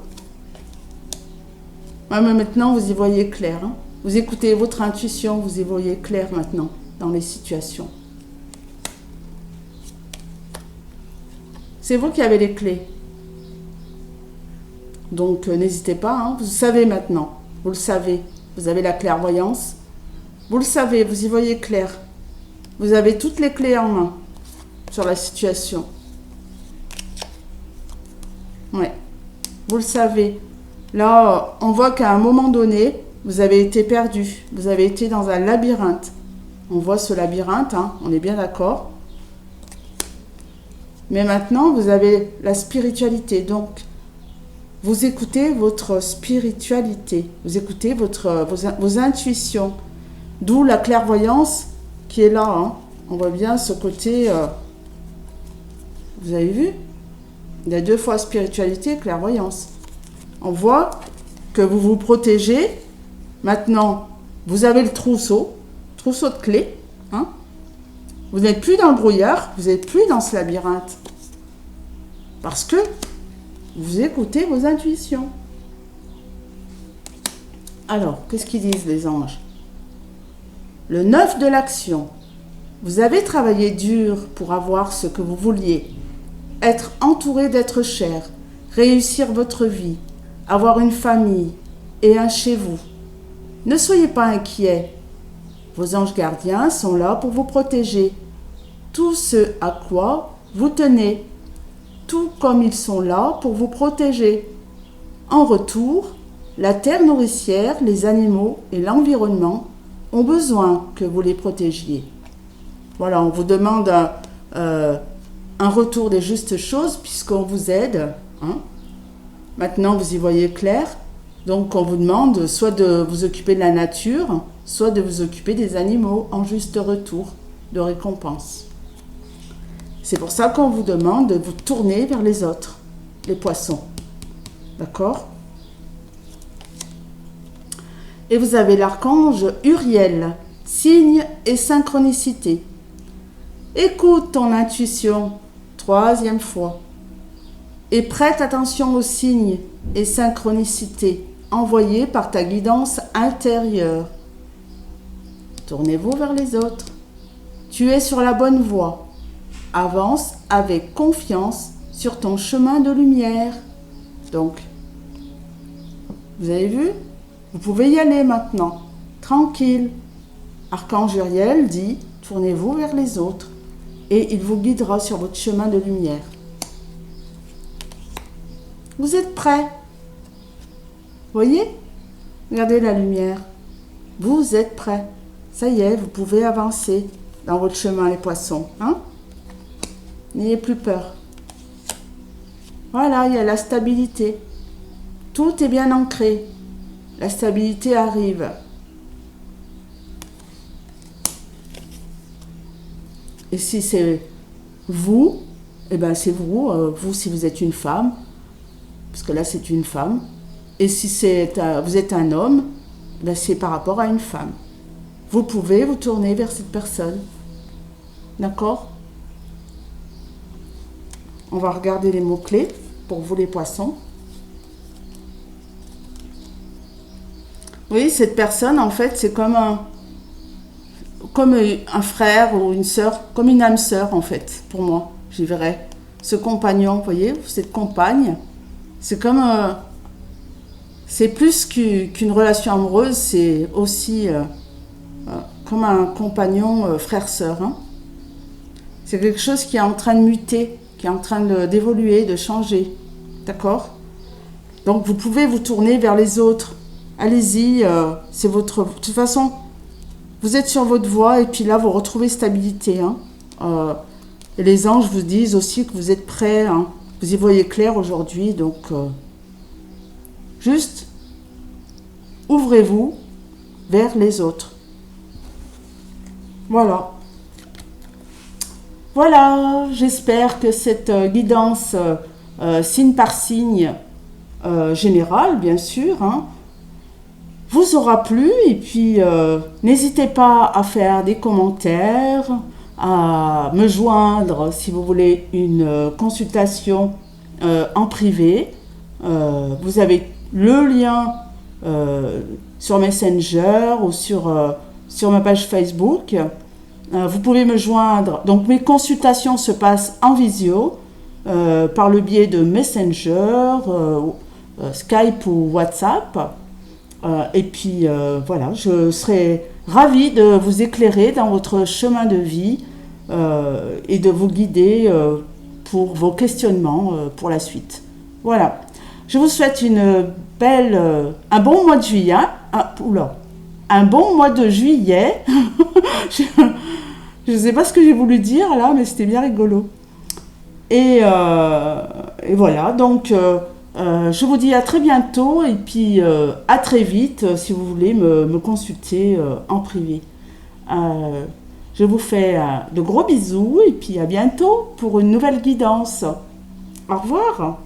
Ouais, mais maintenant, vous y voyez clair. Hein. Vous écoutez votre intuition, vous y voyez clair maintenant dans les situations. C'est vous qui avez les clés. Donc, n'hésitez pas, hein, vous savez maintenant, vous le savez. Vous avez la clairvoyance, vous le savez, vous y voyez clair. Vous avez toutes les clés en main sur la situation. Ouais, vous le savez. Là, on voit qu'à un moment donné, vous avez été perdu. Vous avez été dans un labyrinthe. On voit ce labyrinthe, hein, on est bien d'accord. Mais maintenant, vous avez la spiritualité. Donc, vous écoutez votre spiritualité. Vous écoutez vos intuitions. D'où la clairvoyance qui est là. Hein. On voit bien ce côté... vous avez vu? Il y a 2 fois spiritualité et clairvoyance. On voit que vous vous protégez. Maintenant, vous avez le trousseau de clés. Hein. Vous n'êtes plus dans le brouillard, vous n'êtes plus dans ce labyrinthe. Parce que vous écoutez vos intuitions. Alors, qu'est-ce qu'ils disent les anges? Le 9 de l'action. Vous avez travaillé dur pour avoir ce que vous vouliez. Être entouré d'êtres chers, réussir votre vie, avoir une famille et un chez vous. Ne soyez pas inquiets. Vos anges gardiens sont là pour vous protéger. Tout ce à quoi vous tenez, tout comme ils sont là pour vous protéger. En retour, la terre nourricière, les animaux et l'environnement ont besoin que vous les protégiez. Voilà, on vous demande un retour des justes choses puisqu'on vous aide. Hein. Maintenant, vous y voyez clair. Donc, on vous demande soit de vous occuper de la nature, soit de vous occuper des animaux en juste retour de récompense. C'est pour ça qu'on vous demande de vous tourner vers les autres, les poissons. D'accord? Et vous avez l'archange Uriel, signe et synchronicité. Écoute ton intuition, 3e fois. Et prête attention aux signes et synchronicités envoyés par ta guidance intérieure. Tournez-vous vers les autres. Tu es sur la bonne voie. Avance avec confiance sur ton chemin de lumière. Donc, vous avez vu? Vous pouvez y aller maintenant, tranquille. Archange Uriel dit, tournez-vous vers les autres et il vous guidera sur votre chemin de lumière. Vous êtes prêts? Voyez? Regardez la lumière. Vous êtes prêts. Ça y est, vous pouvez avancer dans votre chemin, les poissons. Hein? N'ayez plus peur. Voilà, il y a la stabilité. Tout est bien ancré. La stabilité arrive. Et si c'est vous, eh ben c'est vous, vous si vous êtes une femme, parce que là c'est une femme. Et si vous êtes un homme, ben c'est par rapport à une femme. Vous pouvez vous tourner vers cette personne. D'accord? On va regarder les mots-clés pour vous les poissons. Oui, cette personne, en fait, c'est comme un frère ou une sœur, comme une âme sœur, en fait, pour moi, j'y verrais. Ce compagnon, vous voyez, cette compagne, c'est comme... c'est plus qu'une relation amoureuse, c'est aussi comme un compagnon frère-sœur. Hein. C'est quelque chose qui est en train de muter, qui est en train d'évoluer, de changer. D'accord? Donc, vous pouvez vous tourner vers les autres. Allez-y, c'est votre... De toute façon, vous êtes sur votre voie et puis là, vous retrouvez stabilité. Hein. Et les anges vous disent aussi que vous êtes prêts. Hein. Vous y voyez clair aujourd'hui, donc... juste, ouvrez-vous vers les autres. Voilà. Voilà, j'espère que cette guidance signe par signe générale, bien sûr, hein, vous aura plu. Et puis, n'hésitez pas à faire des commentaires, à me joindre si vous voulez une consultation en privé. Vous avez le lien sur Messenger ou sur ma page Facebook. Vous pouvez me joindre. Donc mes consultations se passent en visio par le biais de Messenger, Skype ou WhatsApp. Et puis voilà, je serai ravie de vous éclairer dans votre chemin de vie et de vous guider pour vos questionnements pour la suite. Voilà. Je vous souhaite un bon mois de juillet. Un bon mois de juillet. Je ne sais pas ce que j'ai voulu dire là, mais c'était bien rigolo. Et voilà, donc je vous dis à très bientôt et puis à très vite si vous voulez me consulter en privé. Je vous fais de gros bisous et puis à bientôt pour une nouvelle guidance. Au revoir.